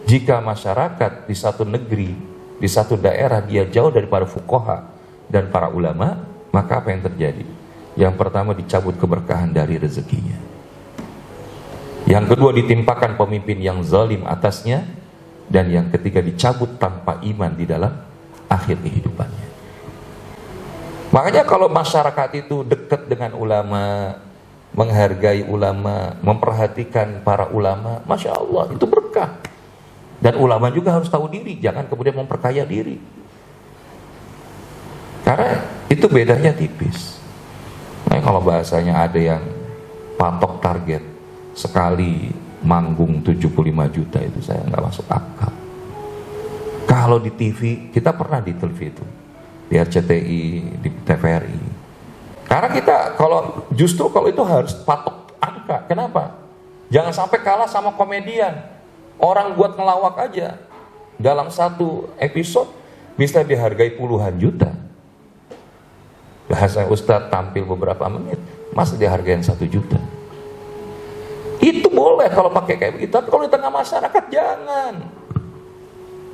jika masyarakat di satu negeri, di satu daerah dia jauh daripada fuqaha dan para ulama, maka apa yang terjadi? Yang pertama dicabut keberkahan dari rezekinya. Yang kedua ditimpakan pemimpin yang zalim atasnya, dan yang ketiga dicabut tanpa iman di dalam akhir kehidupannya. Makanya kalau masyarakat itu dekat dengan ulama, menghargai ulama, memperhatikan para ulama, Masya Allah itu berkah. Dan ulama juga harus tahu diri, jangan kemudian memperkaya diri. Karena itu bedanya tipis. Nah, kalau bahasanya ada yang patok target sekali manggung 75 juta, itu saya nggak masuk akal. Kalau di TV, kita pernah di TV itu, di RCTI, di TVRI. Karena kita justru kalau itu harus patok angka. Kenapa? Jangan sampai kalah sama komedian. Orang buat ngelawak aja dalam satu episode bisa dihargai puluhan juta. Bahasa Ustadz tampil beberapa menit masih dihargai 1 juta. Itu boleh kalau pakai kayak begitu, tapi kalau di tengah masyarakat jangan.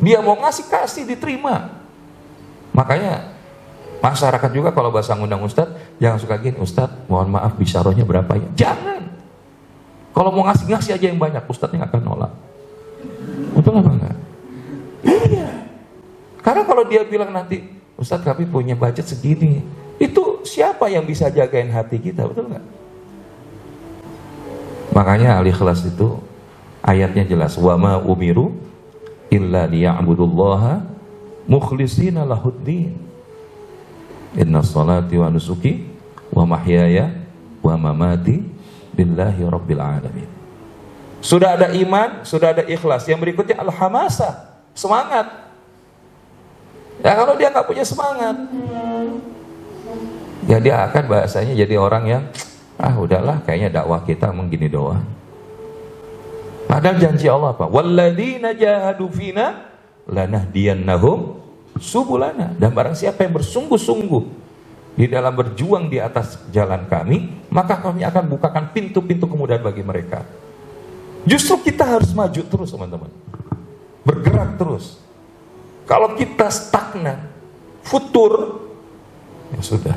Dia mau kasih diterima. Makanya masyarakat juga kalau bahasa ngundang Ustadz jangan suka gini, Ustadz mohon maaf bisarohnya berapa ya? Jangan. Kalau mau ngasih aja yang banyak, Ustadznya nggak akan nolak. Betul apa enggak? Iya. Karena kalau dia bilang nanti, Ustadz kami punya budget segini, itu siapa yang bisa jagain hati kita, betul nggak? Makanya Al-Ikhlas itu ayatnya jelas, wa ma umiru illa liya'budullaha mukhlishina lahuddin. Inna salati wa nusuki wa mahyaya wa mamati billahi rabbil alamin. Sudah ada iman, sudah ada ikhlas. Yang berikutnya al-hamasah, semangat. Ya kalau dia nggak punya semangat, ya dia akan bahasanya jadi orang yang udahlah kayaknya dakwah kita menggini doang. Padahal janji Allah apa? Walladzina jahadu fina lanahdiyannahum subulana. Dan barang siapa yang bersungguh-sungguh di dalam berjuang di atas jalan kami, maka kami akan bukakan pintu-pintu kemudahan bagi mereka. Justru kita harus maju terus, teman-teman. Bergerak terus. Kalau kita stagnan, futur, ya sudah.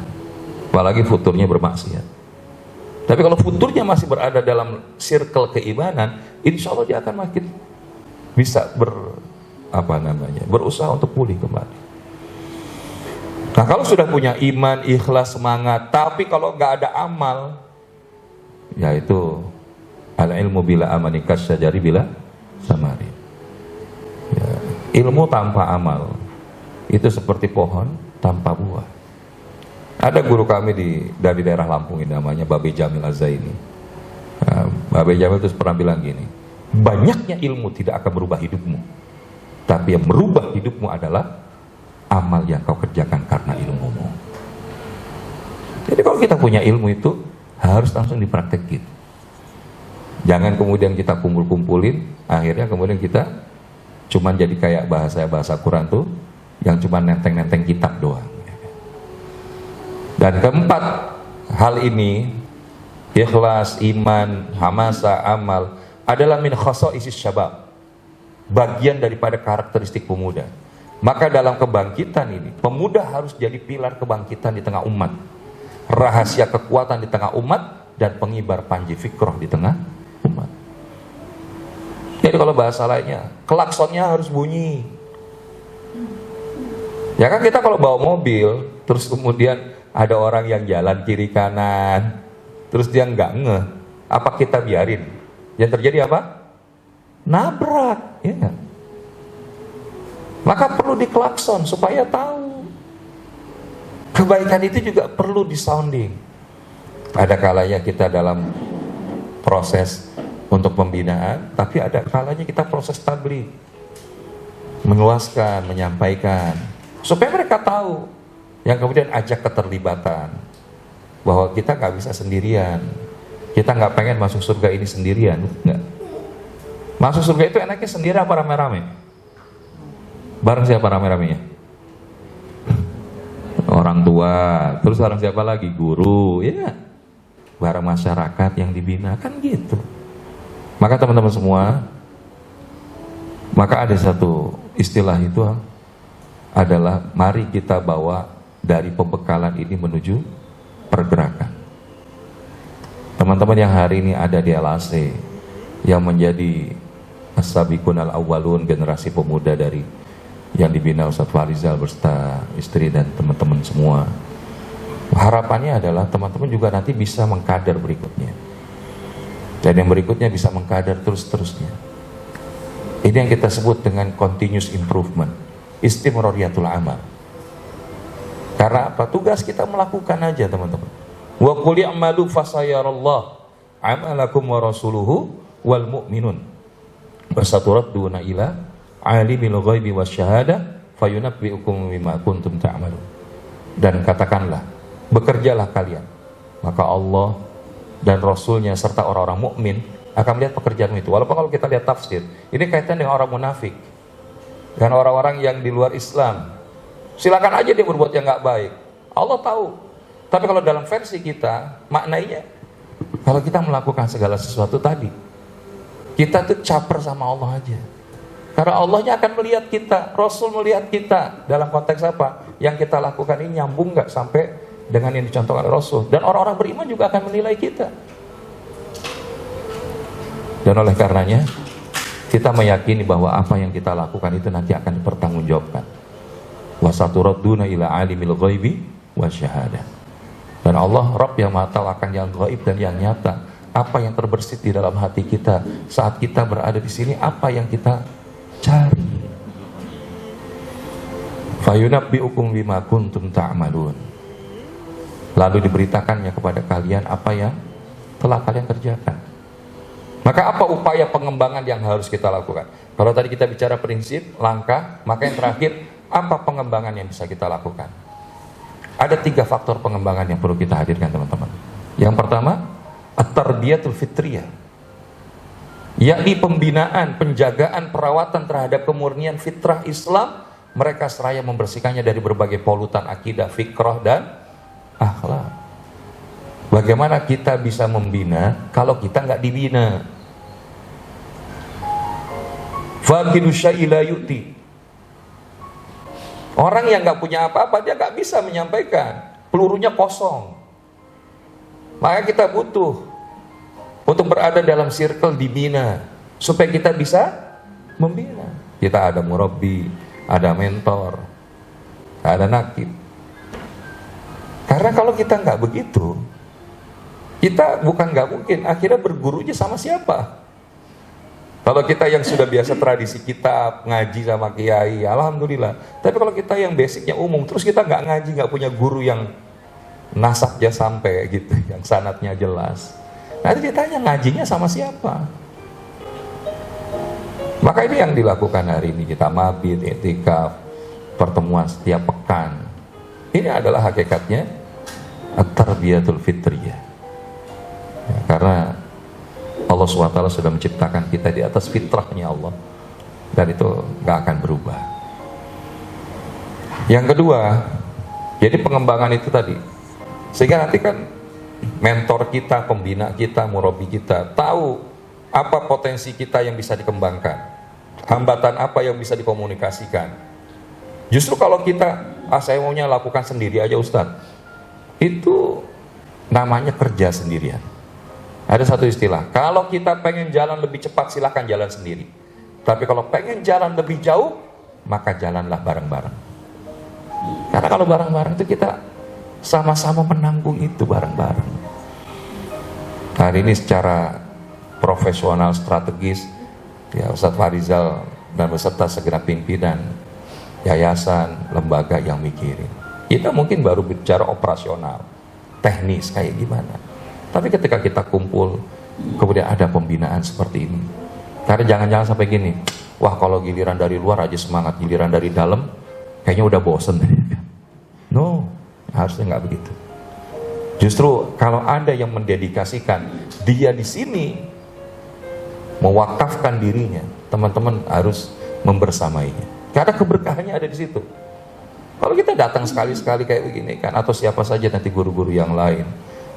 Apalagi futurnya bermaksiat. Tapi kalau futurnya masih berada dalam circle keimanan, insya Allah dia akan makin bisa berusaha untuk pulih kembali. Nah kalau sudah punya iman, ikhlas, semangat, tapi kalau nggak ada amal, yaitu al-ilmu bila amani kasyajari bila samari. Ya, ilmu tanpa amal itu seperti pohon tanpa buah. Ada guru kami dari daerah Lampung ini namanya Babe Jamil Az-Zaini. Nah, Babe Jamil itu pernah bilang gini, banyaknya ilmu tidak akan merubah hidupmu, tapi yang merubah hidupmu adalah amal yang kau kerjakan karena ilmumu. Jadi kalau kita punya ilmu itu harus langsung dipraktekin. Jangan kemudian kita kumpul-kumpulin, akhirnya kemudian kita cuman jadi kayak bahasa Quran tuh yang cuman nenteng-nenteng kitab doang. Dan keempat hal ini, ikhlas, iman, hamasa, amal, adalah min khasaisis syabab, bagian daripada karakteristik pemuda. Maka dalam kebangkitan ini, pemuda harus jadi pilar kebangkitan di tengah umat, rahasia kekuatan di tengah umat, dan pengibar panji fikroh di tengah umat. Jadi kalau bahasa lainnya, klaksonnya harus bunyi. Ya kan kita kalau bawa mobil, terus kemudian ada orang yang jalan kiri kanan, terus dia nggak ngeh, apa kita biarin? Yang terjadi apa? Nabrak, ya nggak? Maka perlu diklakson supaya tahu. Kebaikan itu juga perlu disounding. Ada kalanya kita dalam proses untuk pembinaan, tapi ada kalanya kita proses tabligh, meluaskan, menyampaikan, supaya mereka tahu. Yang kemudian ajak keterlibatan, bahwa kita nggak bisa sendirian. Kita nggak pengen masuk surga ini sendirian, nggak. Masuk surga itu enaknya sendiri apa rame-rame? Bareng siapa rame-ramenya? Orang tua, terus bareng siapa lagi? Guru, ya. Bareng masyarakat yang dibina, kan gitu. Maka teman-teman semua, maka ada satu istilah itu adalah mari kita bawa dari pembekalan ini menuju pergerakan. Teman-teman yang hari ini ada di LAC, yang menjadi as-sabiqun al-awwalun, generasi pemuda dari yang dibina Ustaz Farizal beserta istri dan teman-teman semua. Harapannya adalah teman-teman juga nanti bisa mengkader berikutnya. Dan yang berikutnya bisa mengkader terus-terusnya. Ini yang kita sebut dengan continuous improvement, istimrariyatul amal. Karena apa? Tugas kita melakukan aja, teman-teman. Wa qul i'malu fasayarallahu amalakum wa rasuluhu wal mu'minun fasaturadduna ila alimil ghaibi wasyahadah fayunabbi'ukum bima kuntum ta'malun. Dan katakanlah, bekerjalah kalian, maka Allah dan Rasulnya serta orang-orang mukmin akan melihat pekerjaan itu. Walaupun kalau kita lihat tafsir, ini kaitan dengan orang munafik dan orang-orang yang di luar Islam. Silakan aja dia berbuat yang nggak baik, Allah tahu. Tapi kalau dalam versi kita, maknanya kalau kita melakukan segala sesuatu tadi, kita tuh caper sama Allah aja. Karena Allahnya akan melihat kita, Rasul melihat kita. Dalam konteks apa? Yang kita lakukan ini nyambung nggak sampai dengan yang dicontohkan oleh Rasul. Dan orang-orang beriman juga akan menilai kita. Dan oleh karenanya, kita meyakini bahwa apa yang kita lakukan itu nanti akan dipertanggungjawabkan. Wasaturadduna ila alimil ghaibi wasyahadah. Dan Allah, Rabb yang Maha Tahu akan yang gaib dan yang nyata. Apa yang terbersit di dalam hati kita saat kita berada di sini, apa yang kita cari. Fayunabbi'ukum bima kuntum ta'malun. Lalu diberitakannya kepada kalian apa yang telah kalian kerjakan. Maka apa upaya pengembangan yang harus kita lakukan? Kalau tadi kita bicara prinsip, langkah, maka yang terakhir, apa pengembangan yang bisa kita lakukan? Ada 3 faktor pengembangan yang perlu kita hadirkan, teman-teman. Yang pertama, at-tarbiyatul fitriyah, yakni pembinaan, penjagaan, perawatan terhadap kemurnian fitrah Islam. Mereka seraya membersihkannya dari berbagai polutan akidah, fikrah, dan akhlak. Bagaimana kita bisa membina kalau kita nggak dibina? Faqidu syai'i la yu'ti. Orang yang nggak punya apa-apa, dia nggak bisa menyampaikan, pelurunya kosong. Maka kita butuh untuk berada dalam circle dibina, supaya kita bisa membina. Kita ada murabbi, ada mentor, ada nakib. Karena kalau kita nggak begitu, kita bukan nggak mungkin, akhirnya bergurunya sama siapa? Kalau kita yang sudah biasa tradisi kitab, ngaji sama kiai, alhamdulillah. Tapi kalau kita yang basicnya umum, terus kita nggak ngaji, nggak punya guru yang nasabnya sampai gitu, yang sanadnya jelas. Nanti ditanya ngajinya sama siapa? Maka ini yang dilakukan hari ini, kita mabit, i'tikaf, pertemuan setiap pekan. Ini adalah hakikatnya at-tarbiyatul fitriyah. Ya, karena Allah SWT sudah menciptakan kita di atas fitrahnya Allah, dan itu gak akan berubah. Yang kedua, jadi pengembangan itu tadi, sehingga nanti kan mentor kita, pembina kita, murabi kita tahu apa potensi kita yang bisa dikembangkan, hambatan apa yang bisa dikomunikasikan. Justru kalau kita, saya maunya lakukan sendiri aja Ustadz, itu namanya kerja sendirian. Ada satu istilah, kalau kita pengen jalan lebih cepat silahkan jalan sendiri. Tapi kalau pengen jalan lebih jauh, maka jalanlah bareng-bareng. Karena kalau bareng-bareng itu kita sama-sama menanggung itu bareng-bareng. Hari ini secara profesional, strategis, ya Ustadz Farizal dan beserta segenap pimpinan yayasan, lembaga yang mikirin. Kita mungkin baru bicara operasional, teknis kayak gimana. Tapi ketika kita kumpul, kemudian ada pembinaan seperti ini. Karena jangan-jangan sampai gini, wah kalau giliran dari luar aja semangat, giliran dari dalam kayaknya udah bosen. No, harusnya nggak begitu. Justru kalau ada yang mendedikasikan dia di sini, mewakafkan dirinya, teman-teman harus membersamainya. Karena keberkahannya ada di situ. Kalau kita datang sekali-sekali kayak begini kan, atau siapa saja nanti guru-guru yang lain,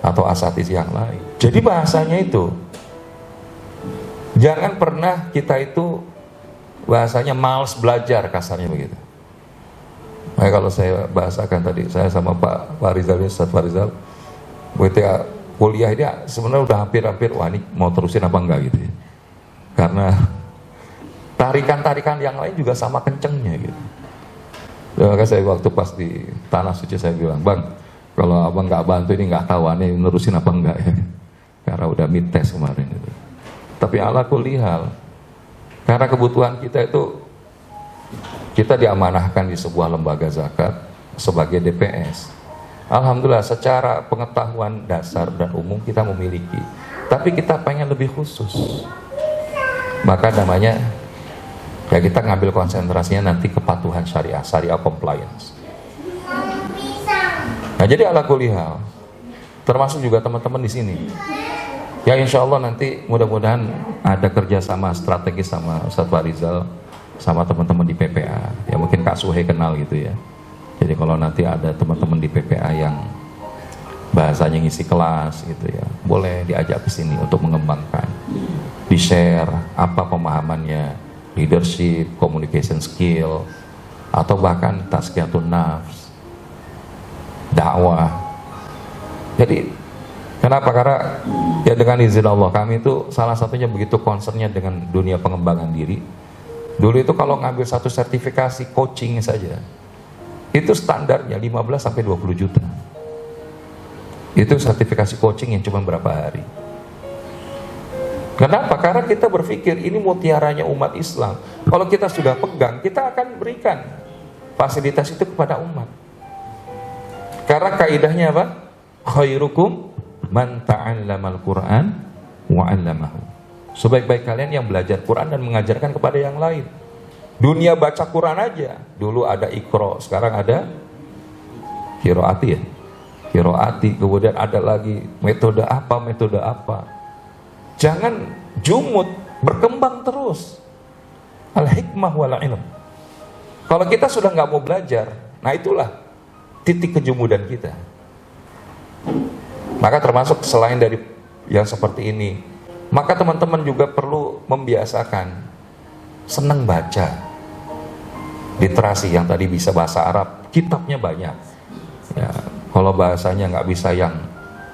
atau asatidz yang lain. Jadi bahasanya itu, jangan pernah kita itu bahasanya malas belajar, kasarnya begitu. Nah, kalau saya bahasakan tadi, saya sama Pak Farizal, Ustadz Farizal, ketika kuliah ini sebenarnya udah hampir-hampir, wah ini mau terusin apa enggak gitu ya. Karena tarikan-tarikan yang lain juga sama kencengnya gitu. Dan maka saya waktu pas di Tanah Suci saya bilang, Bang, kalau abang nggak bantu ini nggak tahu aneh nerusin apa enggak ya. Karena udah mid test kemarin itu. Tapi ala kulli hal, karena kebutuhan kita itu, kita diamanahkan di sebuah lembaga zakat, sebagai DPS. Alhamdulillah secara pengetahuan dasar dan umum kita memiliki, tapi kita pengen lebih khusus. Maka namanya ya kita ngambil konsentrasinya nanti kepatuhan syariah, syariah compliance. Nah jadi ala kulli hal, termasuk juga teman-teman di sini. Ya insya Allah nanti mudah-mudahan ada kerjasama strategis sama Ustadz Farizal, sama teman-teman di PPA. Ya mungkin Kak Suhe kenal gitu ya. Jadi kalau nanti ada teman-teman di PPA yang bahasanya ngisi kelas gitu ya, boleh diajak ke sini untuk mengembangkan, di-share apa pemahamannya, leadership, communication skill, atau bahkan tazkiyatun nafs, dakwah. Jadi kenapa? Karena ya dengan izin Allah kami itu salah satunya begitu concernnya dengan dunia pengembangan diri. Dulu itu kalau ngambil satu sertifikasi coaching saja, itu standarnya 15 sampai 20 juta. Itu sertifikasi coaching yang cuma berapa hari. Kenapa? Karena kita berpikir ini mutiaranya umat Islam. Kalau kita sudah pegang, kita akan berikan fasilitas itu kepada umat. Karena kaidahnya apa? Khairukum man ta'allamal Qur'an wa 'allamahu. Sebaik-baik kalian yang belajar Quran dan mengajarkan kepada yang lain. Dunia baca Quran aja, dulu ada Iqra, sekarang ada Qiraati ya. Qiraati, kemudian ada lagi metode apa. Jangan jumut, berkembang terus. Al-hikmah wal ilm. Kalau kita sudah nggak mau belajar, nah itulah titik kejumudan kita. Maka termasuk selain dari yang seperti ini, maka teman-teman juga perlu membiasakan senang baca. Literasi yang tadi bisa bahasa Arab, kitabnya banyak. Ya, kalau bahasanya nggak bisa yang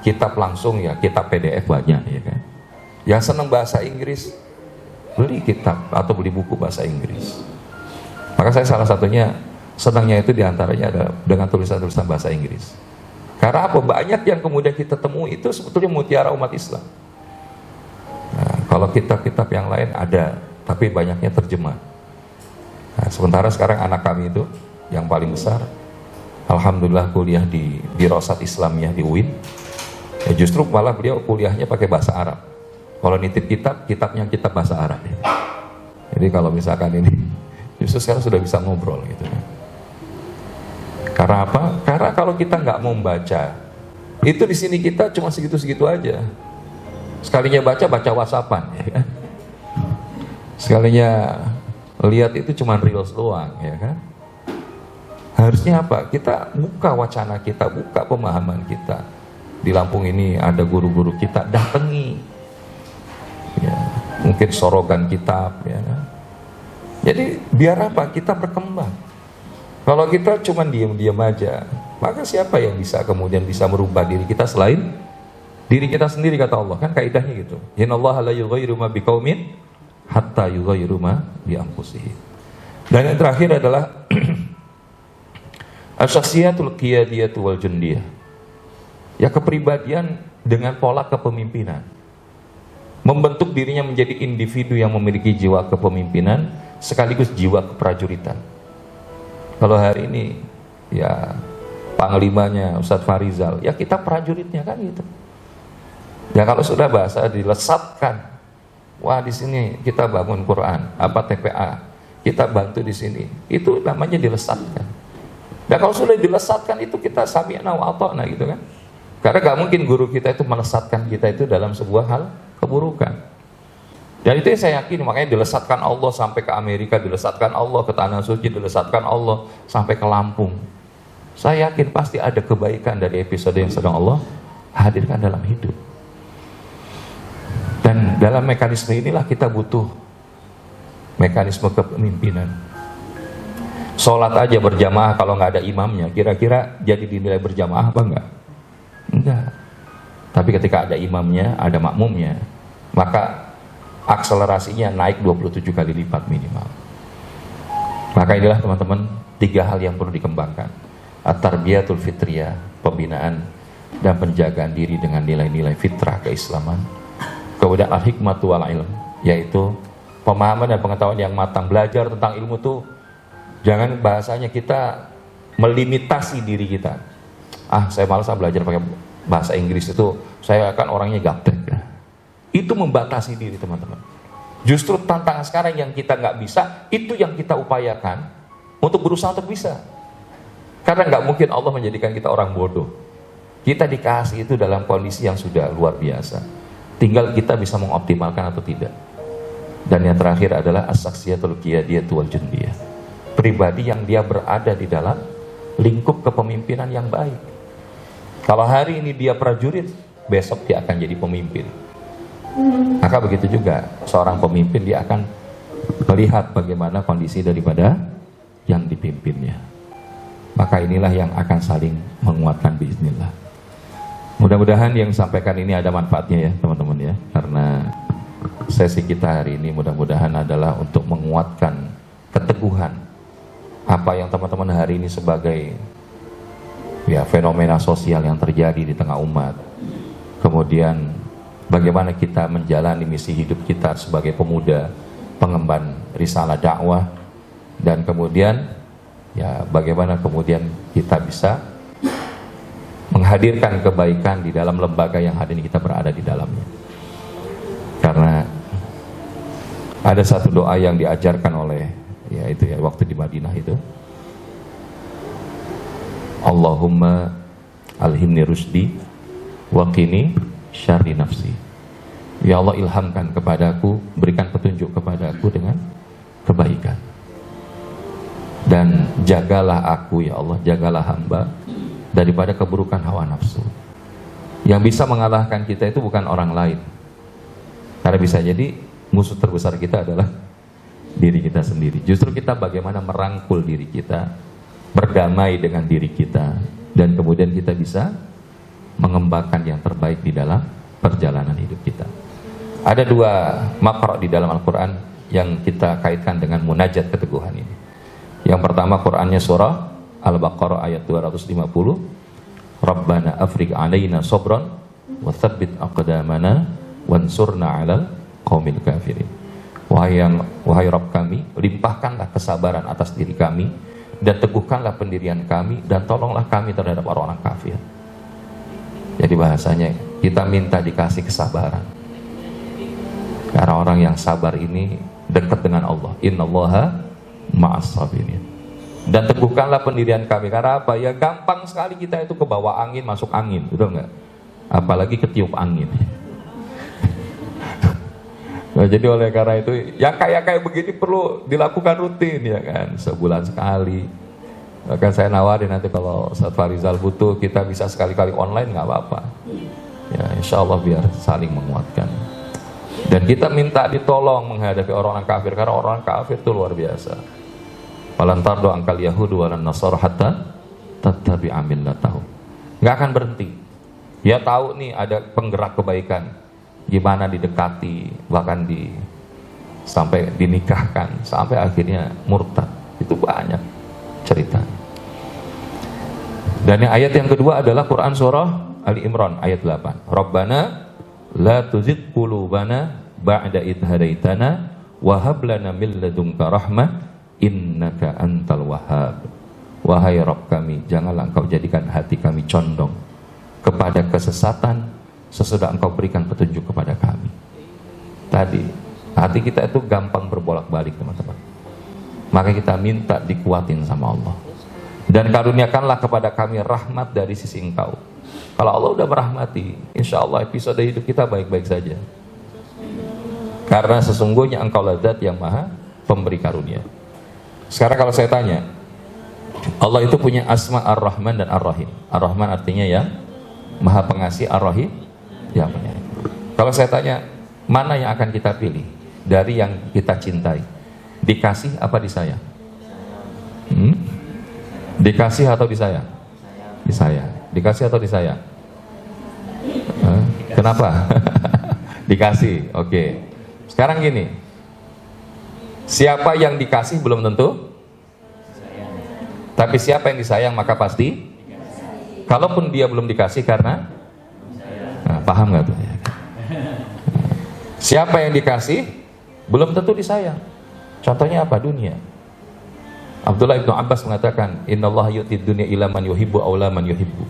kitab langsung ya kitab PDF banyak ya kan. Yang senang bahasa Inggris, beli kitab atau beli buku bahasa Inggris. Maka saya salah satunya senangnya itu diantaranya ada dengan tulisan-tulisan bahasa Inggris. Karena apa? Banyak yang kemudian kita temui itu sebetulnya mutiara umat Islam. Nah, kalau kitab-kitab yang lain ada, tapi banyaknya terjemah. Nah, sementara sekarang anak kami itu yang paling besar, alhamdulillah kuliah di Dirasat Islamiyah di UIN. Ya justru malah beliau kuliahnya pakai bahasa Arab. Kalau nitip kitab, kitabnya kitab bahasa Arab. Jadi kalau misalkan ini, justru sekarang sudah bisa ngobrol gitu. Karena apa? Karena kalau kita nggak mau membaca, itu di sini kita cuma segitu-segitu aja. Sekalinya baca WhatsAppan, ya kan? Sekalinya lihat itu cuma reels doang, ya kan? Harusnya apa? Kita buka wacana kita, buka pemahaman kita. Di Lampung ini ada guru-guru kita, datangi. Ya, mungkin sorogan kitab, ya kan? Jadi biar apa? Kita berkembang. Kalau kita cuma diam-diam aja, maka siapa yang bisa kemudian bisa merubah diri kita selain diri kita sendiri, kata Allah. Kan kaidahnya gitu. Innallaha la yughayyiru ma biqaumin hatta yughayyiru ma bi anfusihim. Dan yang terakhir adalah asy-syakhsiyatul qiyadiyatu wal jundiyah. Ya, kepribadian dengan pola kepemimpinan. Membentuk dirinya menjadi individu yang memiliki jiwa kepemimpinan sekaligus jiwa keprajuritan. Kalau hari ini ya panglimanya Ustadz Farizal, ya kita prajuritnya kan gitu. Ya kalau sudah bahasa dilesatkan, wah di sini kita bangun Quran, apa TPA, kita bantu di sini, itu namanya dilesatkan. Dan kalau sudah dilesatkan itu kita sami'na wa ata'na gitu kan. Karena gak mungkin guru kita itu melesatkan kita itu dalam sebuah hal keburukan. Dan itu yang saya yakin, makanya dilesatkan Allah sampai ke Amerika, dilesatkan Allah ke Tanah Suci, dilesatkan Allah sampai ke Lampung. Saya yakin pasti ada kebaikan dari episode yang sedang Allah hadirkan dalam hidup. Dan dalam mekanisme inilah kita butuh mekanisme kepemimpinan. Sholat aja berjamaah kalau nggak ada imamnya, kira-kira jadi dinilai berjamaah apa enggak? Enggak. Tapi ketika ada imamnya, ada makmumnya, maka akselerasinya naik 27 kali lipat minimal. Maka inilah teman-teman 3 hal yang perlu dikembangkan. At-tarbiyatul fitriyah, pembinaan dan penjagaan diri dengan nilai-nilai fitrah keislaman. Kemudian al-hikmatu wal ilm, yaitu pemahaman dan pengetahuan yang matang. Belajar tentang ilmu tuh jangan bahasanya kita melimitasi diri kita. Saya malas belajar pakai bahasa Inggris, itu saya kan orangnya gaptek. Itu membatasi diri, teman-teman. Justru tantangan sekarang yang kita nggak bisa, itu yang kita upayakan untuk berusaha untuk bisa. Karena nggak mungkin Allah menjadikan kita orang bodoh. Kita dikasih itu dalam kondisi yang sudah luar biasa. Tinggal kita bisa mengoptimalkan atau tidak. Dan yang terakhir adalah as-saksiyatul qiyadiyatu wal jundiyah. Pribadi yang dia berada di dalam lingkup kepemimpinan yang baik. Kalau hari ini dia prajurit, besok dia akan jadi pemimpin. Maka begitu juga seorang pemimpin, dia akan melihat bagaimana kondisi daripada yang dipimpinnya. Maka inilah yang akan saling menguatkan bismillah. Mudah-mudahan yang disampaikan ini ada manfaatnya ya teman-teman ya. Karena sesi kita hari ini mudah-mudahan adalah untuk menguatkan keteguhan apa yang teman-teman hari ini sebagai ya fenomena sosial yang terjadi di tengah umat. Kemudian bagaimana kita menjalani misi hidup kita sebagai pemuda pengemban risalah dakwah, dan kemudian ya bagaimana kemudian kita bisa menghadirkan kebaikan di dalam lembaga yang hari ini kita berada di dalamnya. Karena ada satu doa yang diajarkan oleh ya waktu di Madinah itu, Allahumma alhimni rusdi wa qini syarri nafsi. Ya Allah, ilhamkan kepadaku, berikan petunjuk kepadaku dengan kebaikan. Dan jagalah aku ya Allah, jagalah hamba daripada keburukan hawa nafsu. Yang bisa mengalahkan kita itu bukan orang lain. Karena bisa jadi musuh terbesar kita adalah diri kita sendiri. Justru kita bagaimana merangkul diri kita, berdamai dengan diri kita, dan kemudian kita bisa mengembangkan yang terbaik di dalam perjalanan hidup kita. Ada dua makro di dalam Al-Quran yang kita kaitkan dengan munajat keteguhan ini. Yang pertama Qurannya surah Al-Baqarah ayat 250, Rabbana afriq alaina sobran wa thabbit aqdamana wansurna alal qaumil kafirin. Wahai Rabb kami, limpahkanlah kesabaran atas diri kami, dan teguhkanlah pendirian kami, dan tolonglah kami terhadap orang-orang kafir. Jadi bahasanya kita minta dikasih kesabaran. Karena orang yang sabar ini dekat dengan Allah. Innallaha ma'as sabirin. Dan teguhkanlah pendirian kami. Karena apa? Ya gampang sekali kita itu kebawa angin, masuk angin, betul nggak? Apalagi ketiup angin. Nah, jadi oleh karena itu yang kayak begini perlu dilakukan rutin ya kan, sebulan sekali. Bahkan saya nawarin nanti kalau Ustaz Farizal butuh, kita bisa sekali-kali online nggak apa-apa. Ya insya Allah biar saling menguatkan. Dan kita minta ditolong menghadapi orang-orang kafir, karena orang kafir itu luar biasa. Falantardo angkal Yahudu walan Nasara hatta tattabi'a millatahu. Nggak akan berhenti. Dia tahu nih ada penggerak kebaikan, gimana didekati, bahkan sampai dinikahkan, sampai akhirnya murtad. Itu banyak cerita. Dan ayat yang kedua adalah Quran surah Ali Imran ayat 8. Rabbana la tuzigh qulubana ba'da idh hadaitana wa hab lana min ladunka rahmah innaka antal wahhab. Wahai Rabb kami, janganlah engkau jadikan hati kami condong kepada kesesatan sesudah engkau berikan petunjuk kepada kami. Tadi hati kita itu gampang berbolak-balik teman-teman. Maka kita minta dikuatin sama Allah. Dan karuniakanlah kepada kami rahmat dari sisi engkau. Kalau Allah udah merahmati, insya Allah episode hidup kita baik-baik saja. Karena sesungguhnya engkau zat yang maha pemberi karunia. Sekarang kalau saya tanya, Allah itu punya asma Ar-Rahman dan Ar-Rahim. Ar-Rahman artinya yang maha pengasih, Ar-Rahim yang penyayang. Kalau saya tanya, mana yang akan kita pilih dari yang kita cintai? Dikasih apa disayang? Dikasih atau disayang? Disayang. Dikasih atau disayang? Kenapa? Dikasih, oke. Sekarang gini, siapa yang dikasih belum tentu, tapi siapa yang disayang maka pasti. Kalaupun dia belum dikasih karena paham nggak tuh? Siapa yang dikasih belum tentu disayang. Contohnya apa? Dunia. Abdullah ibnu Abbas mengatakan, Innallaha yu'tid dunya ila man yuhibbu aw la man yuhibbu.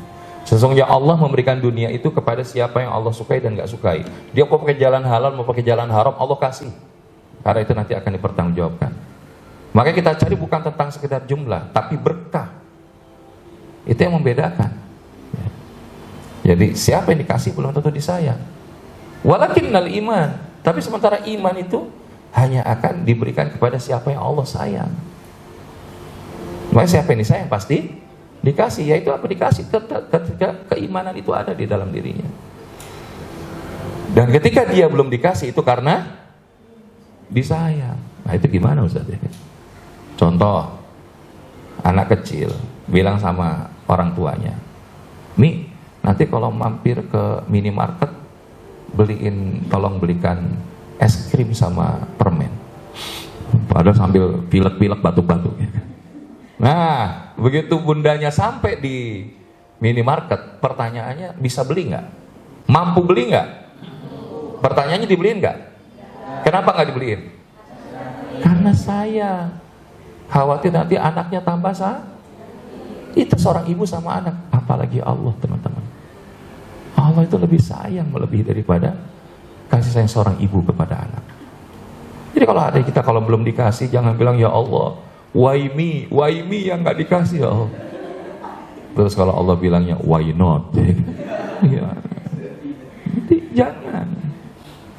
Sesungguhnya Allah memberikan dunia itu kepada siapa yang Allah sukai dan gak sukai. Dia mau pakai jalan halal, mau pakai jalan haram, Allah kasih. Karena itu nanti akan dipertanggungjawabkan. Maka kita cari bukan tentang sekedar jumlah, tapi berkah. Itu yang membedakan. Jadi siapa yang dikasih belum tentu disayang. Walakinnal iman, tapi sementara iman itu hanya akan diberikan kepada siapa yang Allah sayang. Maka siapa yang disayang pasti dikasih. Yaitu apa? Dikasih ketika keimanan itu ada di dalam dirinya. Dan ketika dia belum dikasih itu karena disayang. Nah itu gimana Ustaz? Contoh, anak kecil bilang sama orang tuanya, "Mi, nanti kalau mampir ke minimarket tolong belikan es krim sama permen." Padahal sambil pilek-pilek batuk-batuk. Nah, begitu bundanya sampai di minimarket, pertanyaannya, bisa beli nggak? Mampu beli nggak? Pertanyaannya, dibeliin nggak? Kenapa nggak dibeliin? Karena sayang. Khawatir nanti anaknya tambah Itu seorang ibu sama anak. Apalagi Allah, teman-teman. Allah itu lebih sayang, melebihi daripada kasih sayang seorang ibu kepada anak. Jadi kalau ada kita kalau belum dikasih, jangan bilang, ya Allah, why me yang nggak dikasih ya Allah. Terus kalau Allah bilangnya why not? Ya. Jadi jangan.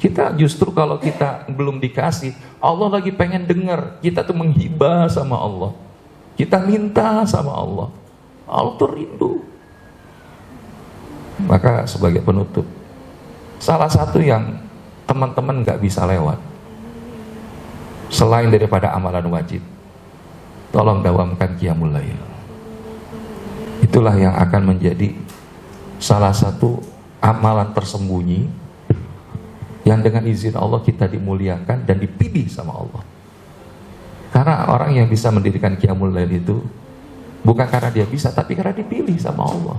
Kita justru kalau kita belum dikasih, Allah lagi pengen dengar kita tuh menghibah sama Allah. Kita minta sama Allah. Allah tuh rindu. Maka sebagai penutup, salah satu yang teman-teman nggak bisa lewat, selain daripada amalan wajib, tolong dawamkan qiyamul lail. Itulah yang akan menjadi salah satu amalan tersembunyi yang dengan izin Allah kita dimuliakan dan dipilih sama Allah. Karena orang yang bisa mendirikan qiyamul lail itu bukan karena dia bisa, tapi karena dipilih sama Allah.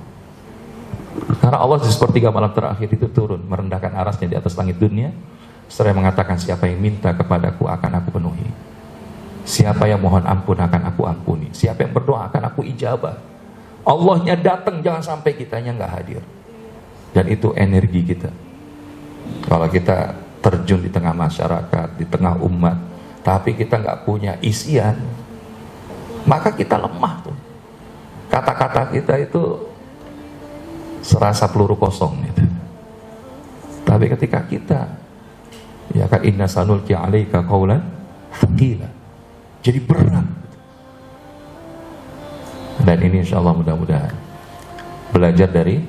Karena Allah di sepertiga malam terakhir itu turun, merendahkan arasnya di atas langit dunia, seraya mengatakan, siapa yang minta kepadaku akan aku penuhi. Siapa yang mohon ampun akan aku ampuni. Siapa yang berdoa akan aku ijabah. Allahnya datang, jangan sampai kitanya nggak hadir. Dan itu energi kita. Kalau kita terjun di tengah masyarakat, di tengah umat, tapi kita nggak punya isian, maka kita lemah tuh. Kata-kata kita itu serasa peluru kosong gitu. Tapi ketika kita, ya kan, inna sanulqi 'alaika qaulan tsaqila, jadi berat. Dan ini insyaallah mudah-mudahan belajar dari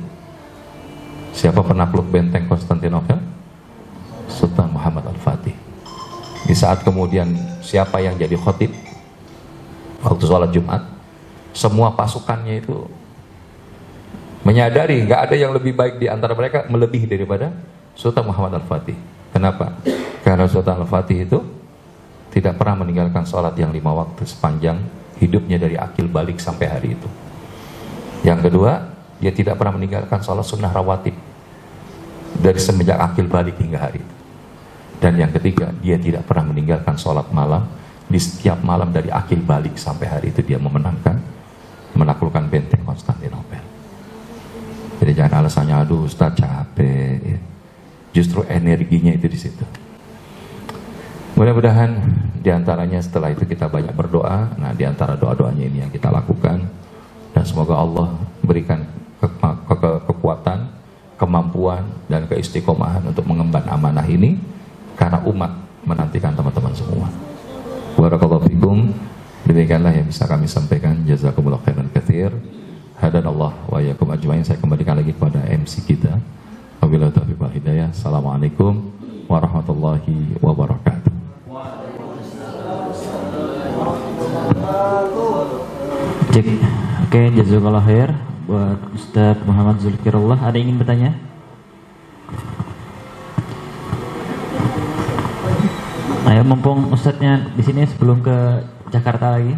siapa penakluk benteng Konstantinopel? Sultan Muhammad Al-Fatih. Di saat kemudian siapa yang jadi khatib waktu sholat Jumat, semua pasukannya itu menyadari nggak ada yang lebih baik di antara mereka melebihi daripada Sultan Muhammad Al-Fatih. Kenapa? Karena Sultan Al-Fatih itu tidak pernah meninggalkan sholat yang 5 waktu sepanjang hidupnya dari akil balik sampai hari itu. Yang kedua, dia tidak pernah meninggalkan sholat sunnah rawatib dari semenjak akil balik hingga hari itu. Dan yang ketiga, dia tidak pernah meninggalkan sholat malam di setiap malam dari akil balik sampai hari itu. Dia menaklukkan benteng Konstantinopel. Jadi jangan alasannya, aduh Ustaz capek ya. Justru energinya itu di situ. Mudah-mudahan diantaranya setelah itu kita banyak berdoa. Nah, diantara doa-doanya ini yang kita lakukan, dan semoga Allah berikan kekuatan, kemampuan, dan keistiqomahan untuk mengemban amanah ini, karena umat menantikan teman-teman semua. Barakallahu fikum. Demikianlah yang bisa kami sampaikan. Jazakumullah khairan katsir. Hadanallah wa iyyakum ajmain. Saya kembalikan lagi kepada MC kita. Wabillahi taufiq wal hidayah. Assalamualaikum warahmatullahi wabarakatuh. Cek. Oke, jazakallah khair buat Ustaz Muhammad Zulkirullah. Ada yang ingin bertanya? Ayo, mumpung Ustadznya di sini sebelum ke Jakarta lagi.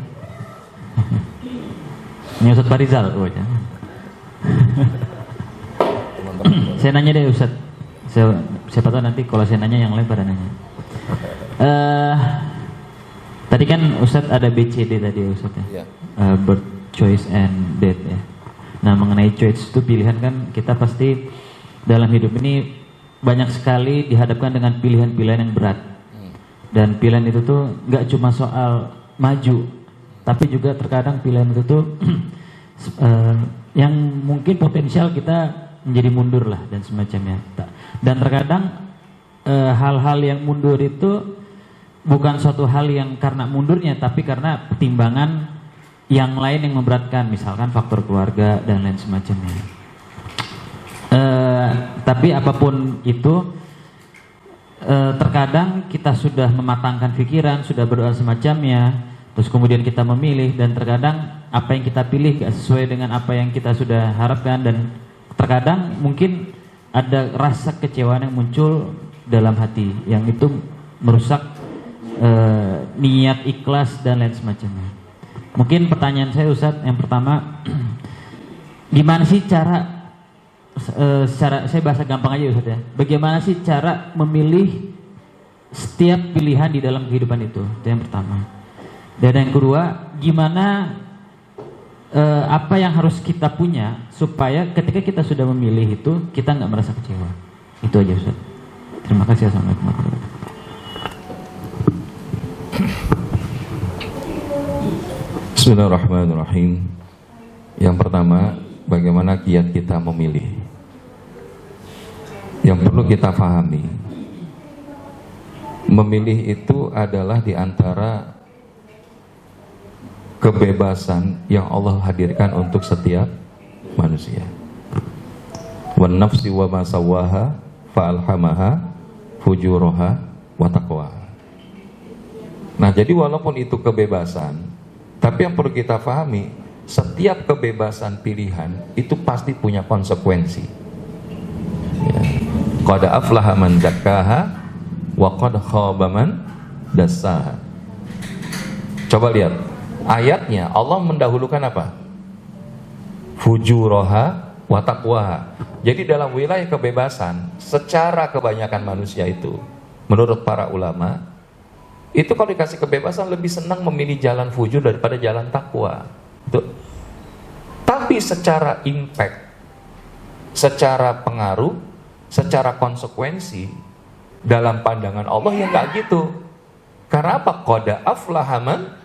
Ini Ustadz Farizal, Saya nanya deh Ustadz. Siapa tahu nanti kalau saya nanya yang lain pada nanya. Tadi kan Ustadz ada BCD tadi ya Ustadz ya. Ya. Birth, choice, and death ya. Nah mengenai choice itu pilihan kan kita pasti dalam hidup ini banyak sekali dihadapkan dengan pilihan-pilihan yang berat. Dan pilihan itu tuh nggak cuma soal maju, tapi juga terkadang pilihan itu tuh yang mungkin potensial kita menjadi mundur lah dan semacamnya. Dan terkadang hal-hal yang mundur itu bukan suatu hal yang karena mundurnya, tapi karena pertimbangan yang lain yang memberatkan, misalkan faktor keluarga dan lain semacamnya. Tapi apapun itu, terkadang kita sudah mematangkan pikiran, sudah berdoa semacamnya, terus kemudian kita memilih, dan terkadang apa yang kita pilih gak sesuai dengan apa yang kita sudah harapkan, dan terkadang mungkin ada rasa kecewaan yang muncul dalam hati, yang itu merusak niat ikhlas dan lain semacamnya. Mungkin pertanyaan saya Ustadz yang pertama, gimana sih cara saya bahasa gampang aja Ustadz ya, bagaimana sih cara memilih setiap pilihan di dalam kehidupan itu yang pertama. Dan yang kedua, gimana apa yang harus kita punya supaya ketika kita sudah memilih itu kita nggak merasa kecewa. Itu aja Ustadz. Terima kasih. Assalamualaikum warahmatullahi wabarakatuh. Bismillahirrahmanirrahim. Yang pertama, bagaimana kiat kita memilih. Yang perlu kita pahami, memilih itu adalah di antara kebebasan yang Allah hadirkan untuk setiap manusia. Wan nafsi wa ma sawwaha fa alhamaha fujuraha wa taqwaha. Nah, jadi walaupun itu kebebasan, tapi yang perlu kita pahami, setiap kebebasan pilihan itu pasti punya konsekuensi. Ya. Qad aflaha man zakkaha wa qad khaba man dassaha. Coba lihat ayatnya, Allah mendahulukan apa? Fujuraha wa taqwaha. Jadi dalam wilayah kebebasan, secara kebanyakan manusia itu, menurut para ulama, itu kalau dikasih kebebasan lebih senang memilih jalan fujur daripada jalan takwa. Tapi secara impact, secara pengaruh, secara konsekuensi dalam pandangan Allah ya nggak gitu. Karena apa? Qad aflaha man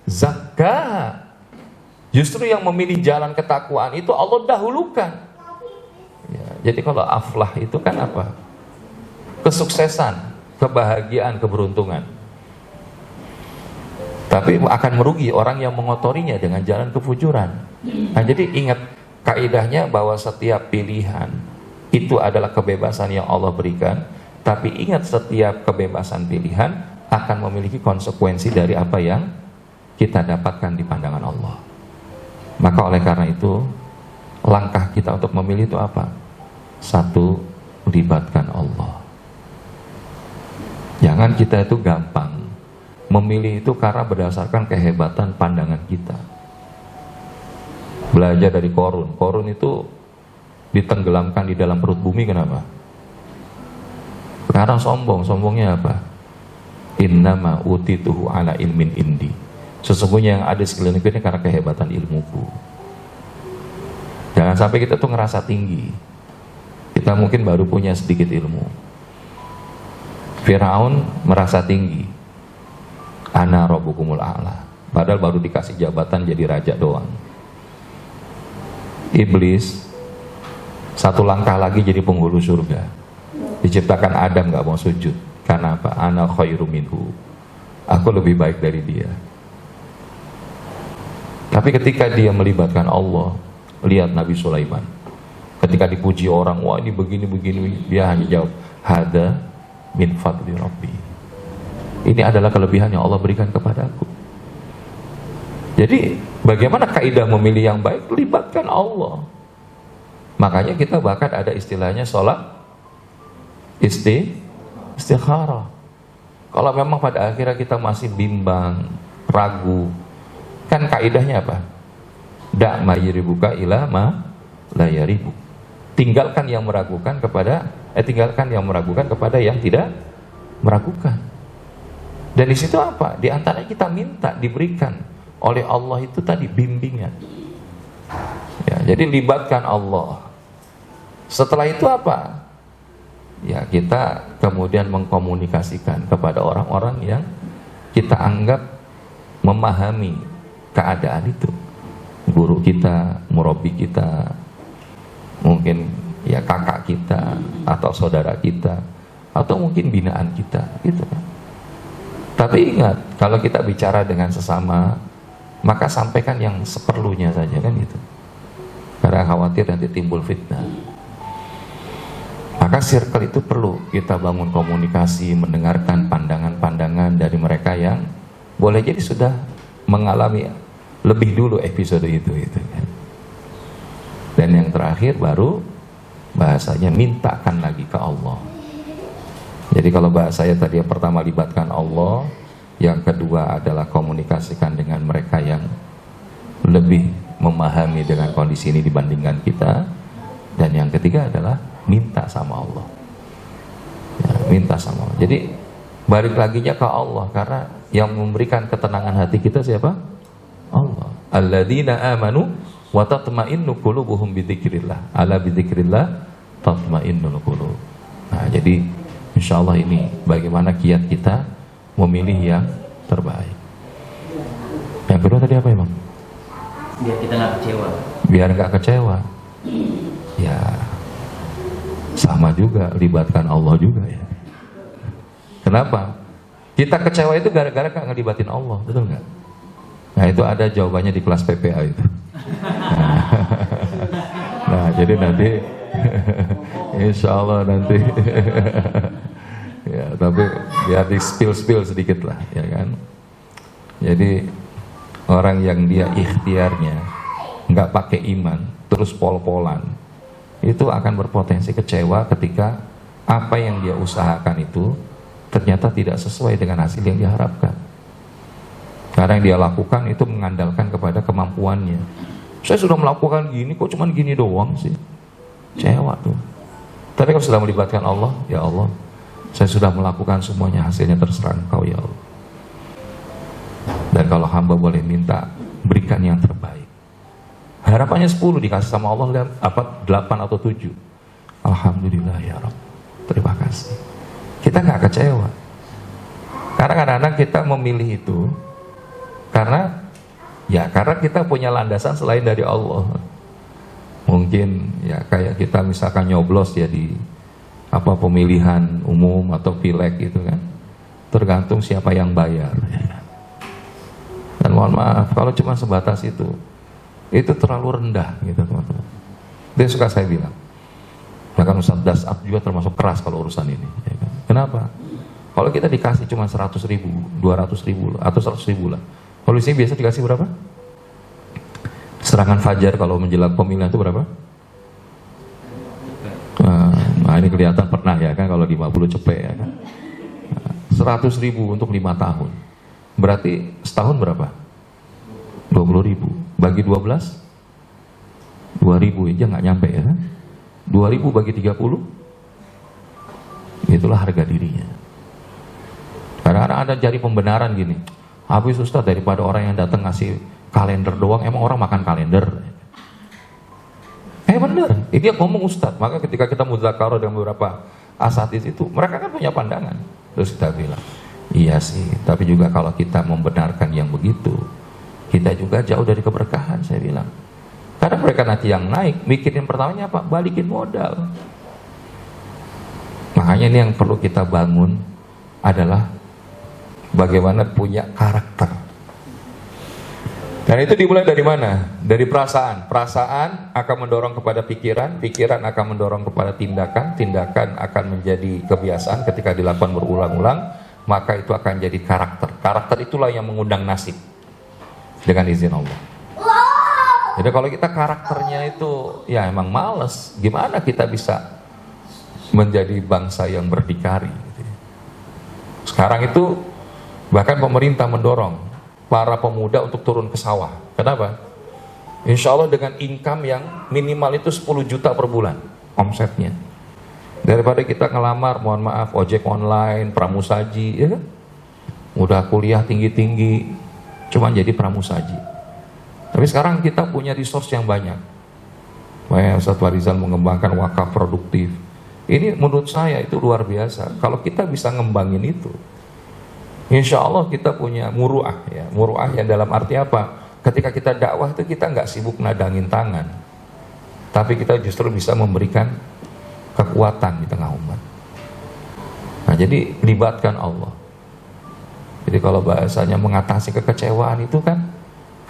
zakkaha. Justru yang memilih jalan ketakwaan itu Allah dahulukan. Ya, jadi kalau aflah itu kan apa? Kesuksesan, kebahagiaan, keberuntungan. Tapi akan merugi orang yang mengotorinya dengan jalan kefujuran. Nah, jadi ingat kaidahnya bahwa setiap pilihan itu adalah kebebasan yang Allah berikan. Tapi ingat setiap kebebasan pilihan akan memiliki konsekuensi dari apa yang kita dapatkan di pandangan Allah. Maka oleh karena itu, langkah kita untuk memilih itu apa? Satu, melibatkan Allah. Jangan kita itu gampang memilih itu karena berdasarkan kehebatan pandangan kita. Belajar dari Korun. Korun itu ditenggelamkan di dalam perut bumi, kenapa? Karena sombong. Sombongnya apa? Innama utituhu ala ilmin indi. Sesungguhnya yang ada sekeliling ini karena kehebatan ilmuku. Jangan sampai kita tuh ngerasa tinggi. Kita mungkin baru punya sedikit ilmu. Firaun merasa tinggi. Ana rabbukumul a'la. Padahal baru dikasih jabatan jadi raja doang. Iblis satu langkah lagi jadi penghulu surga. Diciptakan Adam gak mau sujud. Karena apa? Ana khairu minhu. Aku lebih baik dari dia. Tapi ketika dia melibatkan Allah, lihat Nabi Sulaiman. Ketika dipuji orang, wah ini begini-begini, dia hanya jawab, hada min fadli rabbi. Ini adalah kelebihan yang Allah berikan kepadaku. Jadi bagaimana kaidah memilih yang baik? Libatkan Allah. Makanya kita bahkan ada istilahnya sholat istikharah. Kalau memang pada akhirnya kita masih bimbang, ragu, kan kaidahnya apa? Da' ma yaribuka ila ma la yaribu. Tinggalkan yang meragukan kepada yang tidak meragukan. Dan di situ apa? Di antaranya kita minta diberikan oleh Allah itu tadi bimbingan. Ya, jadi libatkan Allah. Setelah itu apa? Ya, kita kemudian mengkomunikasikan kepada orang-orang yang kita anggap memahami keadaan itu. Guru kita, murabi kita, mungkin ya kakak kita atau saudara kita, atau mungkin binaan kita, gitu kan. Tapi ingat, kalau kita bicara dengan sesama, maka sampaikan yang seperlunya saja, kan gitu. Karena khawatir nanti timbul fitnah. Maka circle itu perlu kita bangun komunikasi, mendengarkan pandangan-pandangan dari mereka yang boleh jadi sudah mengalami lebih dulu episode itu kan. Dan yang terakhir baru bahasanya mintakan lagi ke Allah. Jadi kalau bahasanya tadi yang pertama libatkan Allah, yang kedua adalah komunikasikan dengan mereka yang lebih memahami dengan kondisi ini dibandingkan kita, dan yang ketiga adalah minta sama Allah. Ya, minta sama Allah. Jadi balik laginya ke Allah, karena yang memberikan ketenangan hati kita siapa? Allah. Alladzina amanu wa tatma'innu qulubuhum bidzikrillah. Ala bidzikrillah tatma'innul qulub. Nah, jadi insyaallah ini bagaimana kiat kita memilih yang terbaik. Yang kedua tadi apa, Imam? Biar kita nggak kecewa. Biar nggak kecewa. Ya, sama juga, libatkan Allah juga ya. Kenapa? Kita kecewa itu gara-gara nggak ngelibatin Allah, betul nggak? Nah, itu ada jawabannya di kelas PPA itu. Nah, jadi nanti insya Allah nanti ya, tapi biar di spill sedikit lah, ya kan? Jadi orang yang dia ikhtiarnya nggak pakai iman, terus pol-polan, itu akan berpotensi kecewa ketika apa yang dia usahakan itu ternyata tidak sesuai dengan hasil yang diharapkan. Karena yang dia lakukan itu mengandalkan kepada kemampuannya. Saya sudah melakukan gini, kok cuman gini doang sih? Kecewa tuh. Tapi kalau sudah melibatkan Allah, ya Allah, saya sudah melakukan semuanya, hasilnya terserah Engkau ya Allah. Dan kalau hamba boleh minta, berikan yang terbaik. Harapannya 10, dikasih sama Allah apa 8 atau 7. Alhamdulillah ya Rabb, terima kasih. Kita nggak kecewa. Karena kadang-kadang kita memilih itu karena kita punya landasan selain dari Allah. Mungkin ya kayak kita misalkan nyoblos ya di apa pemilihan umum atau pileg gitu kan, tergantung siapa yang bayar. Dan mohon maaf kalau cuma sebatas itu terlalu rendah gitu teman-teman. Dia suka saya bilang, bahkan Ustaz Dasab juga termasuk keras kalau urusan ini ya kan? Kenapa? Kalau kita dikasih cuma 100.000, 200.000 atau 100.000 lah, kalau di sini biasa dikasih berapa? Serangan fajar kalau menjelang pemilihan itu berapa? Nah ini kelihatan pernah ya kan, kalau 50 cepet ya kan. 100.000 untuk 5 tahun. Berarti setahun berapa? 20.000. Bagi 12? 2.000 aja nggak nyampe ya kan? 2.000 bagi 30? Itulah harga dirinya. Kadang-kadang ada cari pembenaran gini. Habis Ustaz, daripada orang yang datang ngasih kalender doang, emang orang makan kalender? Bener, ini yang ngomong Ustaz. Maka ketika kita mudzakarah dengan beberapa asatidz itu, mereka kan punya pandangan. Terus kita bilang, iya sih, tapi juga kalau kita membenarkan yang begitu, kita juga jauh dari keberkahan, saya bilang. Karena mereka nanti yang naik, mikirin pertamanya apa? Balikin modal. Makanya ini yang perlu kita bangun adalah bagaimana punya karakter. Dan itu dimulai dari mana? Dari perasaan. Perasaan akan mendorong kepada pikiran, pikiran akan mendorong kepada tindakan, tindakan akan menjadi kebiasaan ketika dilakukan berulang-ulang, maka itu akan jadi karakter. Karakter itulah yang mengundang nasib dengan izin Allah. Jadi kalau kita karakternya itu ya emang males, gimana kita bisa menjadi bangsa yang berdikari? Sekarang itu bahkan pemerintah mendorong para pemuda untuk turun ke sawah. Kenapa? Insya Allah dengan income yang minimal itu 10 juta per bulan omsetnya. Daripada kita ngelamar, mohon maaf, ojek online, pramusaji, ya kan? udah kuliah tinggi-tinggi, cuma jadi pramusaji. Tapi sekarang kita punya resource yang banyak. Ustaz Farizal mengembangkan wakaf produktif. Ini menurut saya itu luar biasa. Kalau kita bisa ngembangin itu, insya Allah kita punya muru'ah ya. Muru'ah yang dalam arti apa? Ketika kita dakwah itu kita nggak sibuk nadangin tangan, tapi kita justru bisa memberikan kekuatan di tengah umat. Nah, jadi libatkan Allah. Jadi kalau bahasanya mengatasi kekecewaan itu kan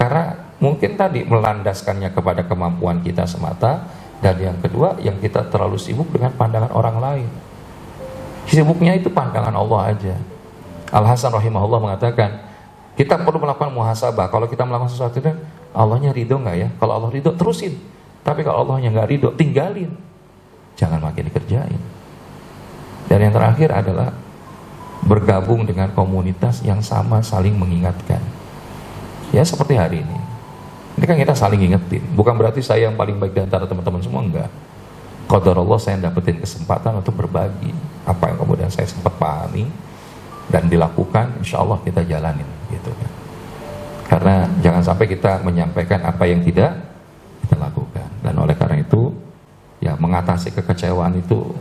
karena mungkin tadi melandaskannya kepada kemampuan kita semata, dan yang kedua yang kita terlalu sibuk dengan pandangan orang lain. Sibuknya itu pandangan Allah aja. Al-Hasan rahimahullah mengatakan, kita perlu melakukan muhasabah. Kalau kita melakukan sesuatu itu, Allahnya ridho nggak ya? Kalau Allah ridho, terusin. Tapi kalau Allahnya nggak ridho, tinggalin. Jangan makin dikerjain. Dan yang terakhir adalah bergabung dengan komunitas yang sama, saling mengingatkan. Ya seperti hari ini. Ini kan kita saling ingetin. Bukan berarti saya yang paling baik di antara teman-teman semua, enggak. Qadarullah saya dapetin kesempatan untuk berbagi apa yang kemudian saya sempat pahami dan dilakukan, insya Allah kita jalanin gitu kan. Karena jangan sampai kita menyampaikan apa yang tidak kita lakukan. Dan oleh karena itu ya mengatasi kekecewaan itu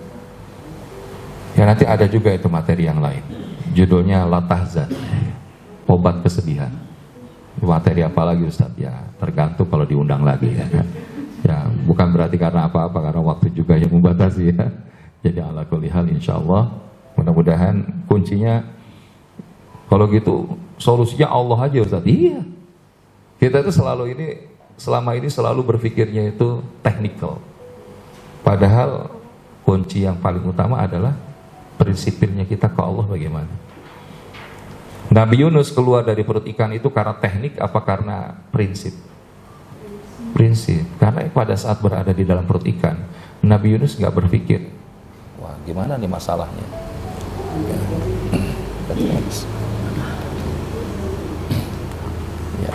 ya nanti ada juga itu materi yang lain. Judulnya La Tahzan, obat kesedihan. Materi apa lagi Ustaz? Ya tergantung kalau diundang lagi ya kan. Ya bukan berarti karena apa-apa, karena waktu juga yang membatasi ya. Jadi ala kulli hal insyaallah mudah-mudahan kuncinya kalau gitu solusinya Allah aja Ustaz. Iya. Kita itu selama ini selalu berpikirnya itu technical. Padahal kunci yang paling utama adalah prinsipnya kita ke Allah bagaimana. Nabi Yunus keluar dari perut ikan itu karena teknik apa karena prinsip? Prinsip. Karena pada saat berada di dalam perut ikan, Nabi Yunus nggak berpikir, wah gimana nih masalahnya? Ya. Ya.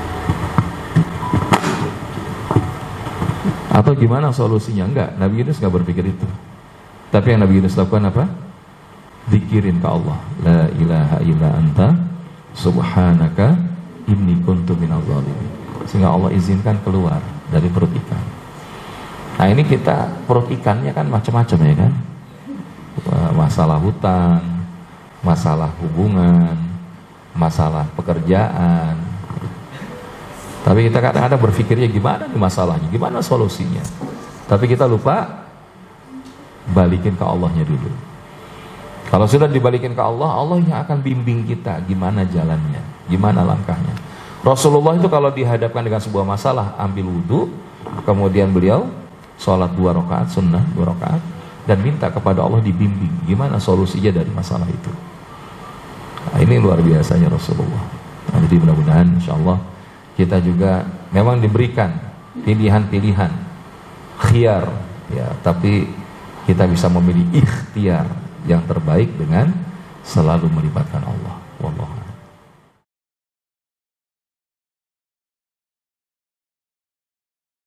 Atau gimana solusinya? Enggak, Nabi Yunus nggak berpikir itu. Tapi yang Nabi Yunus lakukan apa? Dikirin ke Allah. La ilaha illa anta subhanaka inni kuntu minadh dhalimin. Sehingga Allah izinkan keluar dari perut ikan. Nah ini kita perut ikannya kan macam-macam ya kan. Masalah hutang, masalah hubungan, masalah pekerjaan. Tapi kita kadang-kadang berpikirnya gimana nih masalahnya, gimana solusinya. Tapi kita lupa balikin ke Allahnya dulu. Kalau sudah dibalikin ke Allah, Allah yang akan bimbing kita gimana jalannya, gimana langkahnya. Rasulullah itu kalau dihadapkan dengan sebuah masalah, ambil wudhu, kemudian beliau sholat 2 rakaat sunnah 2 rakaat dan minta kepada Allah dibimbing gimana solusinya dari masalah itu. Nah, ini luar biasanya Rasulullah. Nah, jadi mudah-mudahan insyaallah kita juga memang diberikan pilihan-pilihan khiyar ya, tapi kita bisa memilih ikhtiar yang terbaik dengan selalu melibatkan Allah. Wallahu